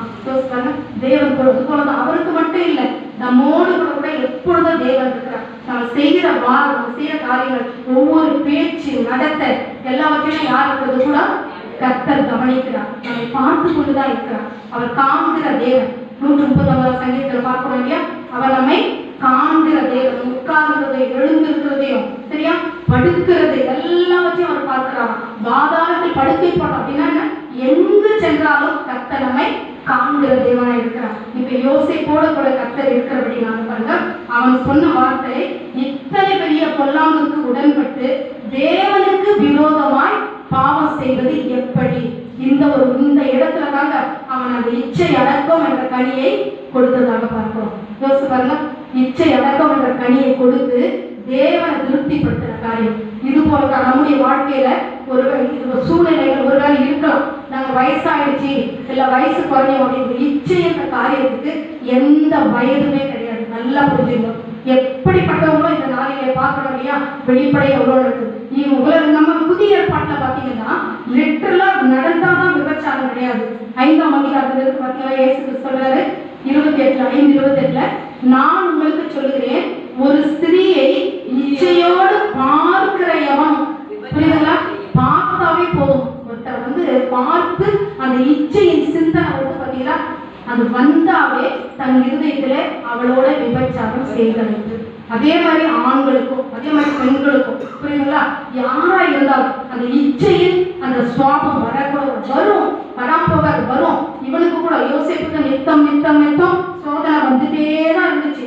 தேவன் போலதான் அவருக்கு மட்டும் இல்லை, நம்மோடு கூட எப்பொழுதும் தேவன் இருக்கிறார். நம்ம செய்கிற நம்ம செய்யற காரியங்கள், ஒவ்வொரு பேச்சு நடத்த எல்லாவற்றையும் யார் இருக்கிறது கூட கர்த்தர் கவனிக்கிறார். நம்மை பார்த்து கொண்டுதான் இருக்கிறார். அவர் காண்கிற தேவன். 139 சங்கீதத்தில் பார்க்கணும் இல்லையா? அவர் நம்மை காண்கிற தேவன். உட்கார்ந்ததை, எழுந்திருக்கிறதையும், சரியா, படுக்கிறது எல்லாவற்றையும் அவர் பார்க்கிறார். பாதாளத்தில் படுக்கை போட்டோம் அப்படின்னா என்ன, எங்கு சென்றாலும் கர்த்தர் நம்மை காண்கிற தேவனா இருக்கிறார். இப்ப யோசேப்போட கூட கர்த்தர் இருக்கிறபடினால பாருங்க, அவன் சொன்ன வார்த்தை, இத்தனை பெரிய பொல்லாங்குக்கு உடன்பட்டு தேவனுக்கு விரோதமாய் பாவம் செய்வது எப்படி? இந்த இடத்துல தாங்க அவன் அந்த இச்சை அடக்கம் என்ற கனியை கொடுத்ததாக பார்க்கிறோம். யோசிச்சு பாருங்க, இச்சை அடக்கம் என்ற கனியை கொடுத்து தேவனை திருப்திப்படுத்துற காரியம். இது போல நம்முடைய வாழ்க்கையில ஒரு சூழ்நிலைகள் ஒருவேளை இருக்கலாம். நாங்க வயசாயிடுச்சு, இல்ல வயசு குறையும் அப்படின்ற இச்சை என்ற காரியத்துக்கு எந்த வயதுமே கிடையாது. நல்லா புரிஞ்சுக்கணும். எப்படிப்பட்டவங்களும் இந்த நாளிலே பார்க்கணும் இல்லையா? வெளிப்படை எவ்வளவு இருக்கு. நம்ம புதிய விபச்சாரம் கிடையாது. 5ஆம் அதிகாரத்துல இருக்கு பார்த்தீங்கன்னா, இயேசு கிறிஸ்து சொல்றாரு 28:5-28, நான் உங்களுக்கு சொல்லுகிறேன், ஒரு ஸ்திரீயை இச்சையோடு பார்க்கிற எவன், புரியுதுங்களா? பார்த்தாவே போதும். ஒருத்தர் வந்து பார்த்து அந்த இச்சையின் சிந்தனை வந்து பார்த்தீங்கன்னா அது வந்தாவே தன் இருதயத்துல அவளோட விபச்சாரம் செய்கிறது. அதே மாதிரி ஆண்களுக்கும் அதே மாதிரி பெண்களுக்கும், புரியுதுங்களா? யாரா இருந்தாலும் அந்த இச்சையின் அந்த சுவாபம் வரக்கூட வரும், வராம வரும். இவனுக்கு கூட யோசேப்புக்கு நித்தம் நித்தம் நித்தம் சோதனை வந்துட்டே தான் இருந்துச்சு.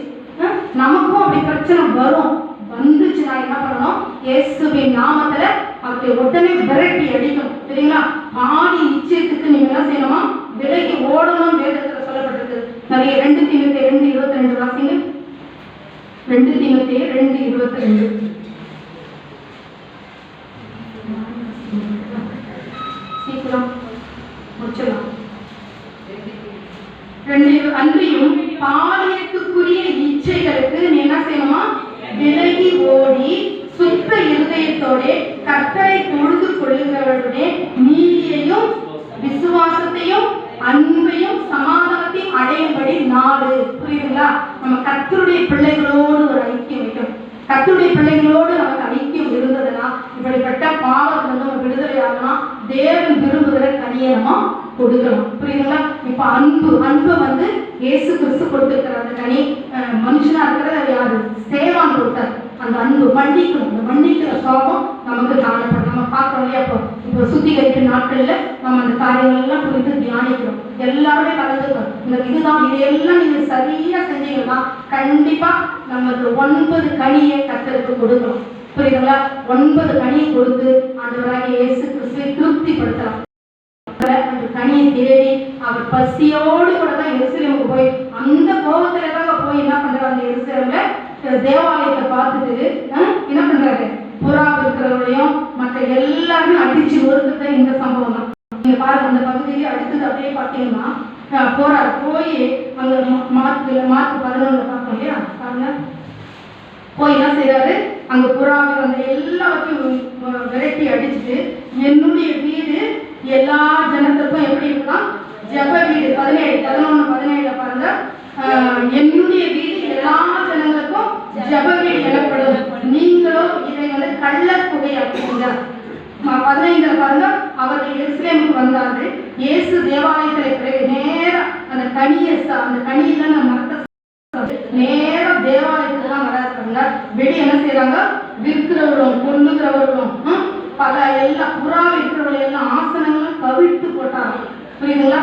நமக்கும் அப்படி பிரச்சனை வரும். வந்துச்சுன்னா என்ன பண்ணணும்? இயேசுவின் நாமத்துல அவரை உடனே விரட்டி அடிக்கணும். சரிங்களா? ஆடி இச்சைக்கு நீங்க என்ன செய்யணுமா? விலகி ஓடணும். வேதத்துல சொல்லப்பட்டிருக்கு நிறைய. 2 தீமோத்தேயு 2:22 வாசிங்க. 2 தீமோத்தேயு 2:22. சீக்கிரம் முடிச்சிடலாம். அன்றியும் பாலியத்துக்குரிய இச்சைகளுக்கு நீ என்ன செய்யணுமா? விலகி ஓடி சுத்த இருதயத்தோட கர்த்தரை தொழுது கொள்ளுகிறவருடைய நீதியையும் விசுவாசத்தையும் அன்பையும் சமாதானத்தையும் அடையும்படி நாடு. புரியுதுங்களா? நம்ம கர்த்தருடைய பிள்ளைகளோடு ஒரு ஐக்கியம் வைக்கணும். கர்த்தருடைய பிள்ளைகளோடு நமக்கு ஐக்கியம் இருந்ததுன்னா இப்படிப்பட்ட பாவத்துல நம்ம விடுதலை ஆகலாம். தேவன் விரும்புகிற கனியை நம்ம கொடுக்கலாம். புரியுதுங்களா? இப்ப அன்பு வந்து இயேசு கிறிஸ்து கொடுத்திருக்கிற அந்த கனி. மனுஷனா இருக்கிறது யாரு? சேவான் கொடுத்தார். அந்த அன்பு மன்னிக்கணும். அந்த மன்னிக்கிற சோகம் நமக்கு காணப்படும். நம்ம பார்க்கறோம் இல்லையா? இப்போ சுத்திகரிப்பு நாட்கள்ல நம்ம அந்த காரியங்கள் எல்லாம் குறித்து தியானிக்கிறோம். எல்லாருமே கலந்துக்கிறோம். இந்த இதுதான் இதையெல்லாம் நீங்க சரியா செஞ்சீங்கன்னா கண்டிப்பா நமக்கு 9 கனியை கர்த்தருக்கு கொடுக்கணும். புரியுதுங்களா? 9 கனியை கொடுத்து ஆண்டவராகிய இயேசு கிறிஸ்துவை திருப்திப்படுத்தலாம். அந்த கனியை தேடி அவர் பசியோடு கூட தான் எருசலேமுக்கு போய் அந்த கோபத்துல தான் போய் என்ன பண்றாங்க? எருசலேம்ல தேவாலயத்தை பார்த்துட்டு என்ன பண்றாரு? புறா இருக்கிறவங்களையும் மற்ற எல்லாருமே அடிச்சு ஒருத்தத இந்த சம்பவம் தான். நீங்க பாருங்க, அந்த பகுதியிலே அடுத்தது அப்படியே பார்த்தீங்கன்னா போறாரு. போய் அங்க மார்க் 11 பார்த்தோம் இல்லையா? பாருங்க, போய் என்ன செய்யறாரு? அங்க புறாவை அந்த எல்லாத்தையும் விரட்டி அடிச்சுட்டு, என்னுடைய வீடு எல்லா ஜனத்துக்கும் எப்படி இருக்கலாம்? ஜெப வீடு. 11:17 பாருங்க, என்னுடைய வீடு எல்லா ஜனங்களுக்கும் ஜெப வீடு எனப்படும், நீங்களோ இதை வந்து கள்ள புகையாக்குங்க. 15 பாருங்க, அவர்கள் எருசலேமுக்கு வந்தார்கள். இயேசு தேவாலயத்தில் பிறகு நேரம் அந்த கனியில மரத்தை நேரம் தேவாலயத்துல தான் வராங்க. வெளியே என்ன செய்யறாங்க? விற்கிறவர்களும் கொள்ளுகிறவர்களும் பல எல்லா புறா விற்கிறவர்கள் எல்லாம் ஆசனங்களும் கவிழ்த்து போட்டாங்க. புரியுதுங்களா?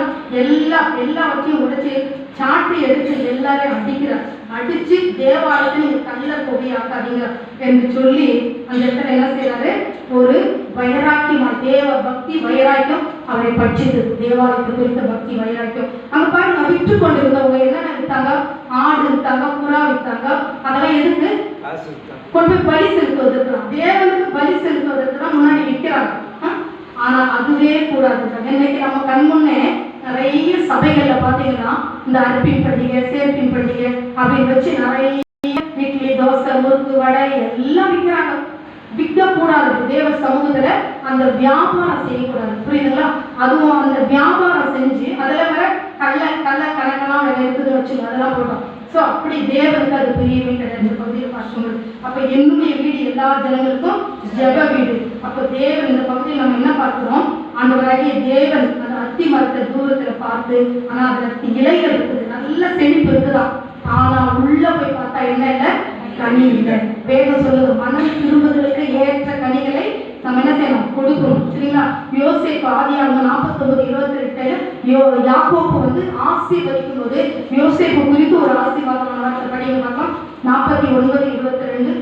எல்லாவற்றையும் உடைச்சு சாட்டி எடுத்து எல்லாரையும் அடிக்கிறார். அடிச்சு தேவாலயத்தை நீங்க கள்ள பொடியாக்காதீங்க என்று சொல்லி அந்த இடத்துல என்ன செய்யறாரு? ஒரு வைராக்கியம், தேவ பக்தி வைராக்கியம் அவரை பட்சித்து, தேவாலயத்தை குறித்த பக்தி வைராக்கியம். அங்க பாருங்க, விற்று கொண்டிருந்தவங்க என்ன வித்தாங்க? ஆடு வித்தாங்க, புறா வித்தாங்க. அதெல்லாம் எதுக்கு? கொண்டு போய் பலி செலுத்துவதற்கு, தேவனுக்கு பலி செலுத்துவதற்கு தான் முன்னாடி விற்கிறாங்க. ஆனா அதுவே கூடாது. இன்னைக்கு நம்ம கண்முன்னே நிறைய சபைகள்ல பாத்தீங்கன்னா இந்த அர்ப்பின் பண்டிகை, சேர்ப்பின் பண்டிகை அப்படின்னு வச்சு நிறைய இட்லி, தோசை, முறுக்கு, வடை எல்லாம் விற்கிறாங்க. விற்க கூடாது. தேவ சமூகத்துல அந்த வியாபாரம் செய்யக்கூடாது. புரியுதுங்களா? அதுவும் அந்த வியாபாரம் செஞ்சு அதுல வர கள்ள கணக்கெல்லாம் இருக்குதுன்னு வச்சுங்க, அதெல்லாம் போட்டோம். ஸோ அப்படி தேவனுக்கு அது பெரியவே கிடையாது. இந்த பகுதியில் பார்க்கும்போது அப்ப என்னுடைய வீடு எல்லா ஜனங்களுக்கும் ஜெப வீடு. அப்ப தேவன் இந்த பகுதியில் நம்ம என்ன பார்க்கிறோம்? ஆண்டவராகிய தேவன் அந்த அத்தி மரத்தை தூரத்துல பார்த்து, ஆனா அதுல இலைகள் இருக்குது, நல்ல செழிப்பு இருக்குதான். ஆனா உள்ள போய் பார்த்தா என்ன இல்லை? கனி இல்லை. வேதம் சொல்லுது, மனம் திரும்புதலுக்கு ஏற்ற கனிகளை நம்ம என்ன செய்யணும்? கொடுக்கணும். சரிங்களா? யோசேப்பு ஆதியாகமம் 49:28 யாக்கோபு வந்து ஆசீர்வதிக்கும் போது யோசேப்பு குறித்து ஒரு ஆசீர்வாதமான வார்த்தை படிங்க பார்க்கலாம். 49:22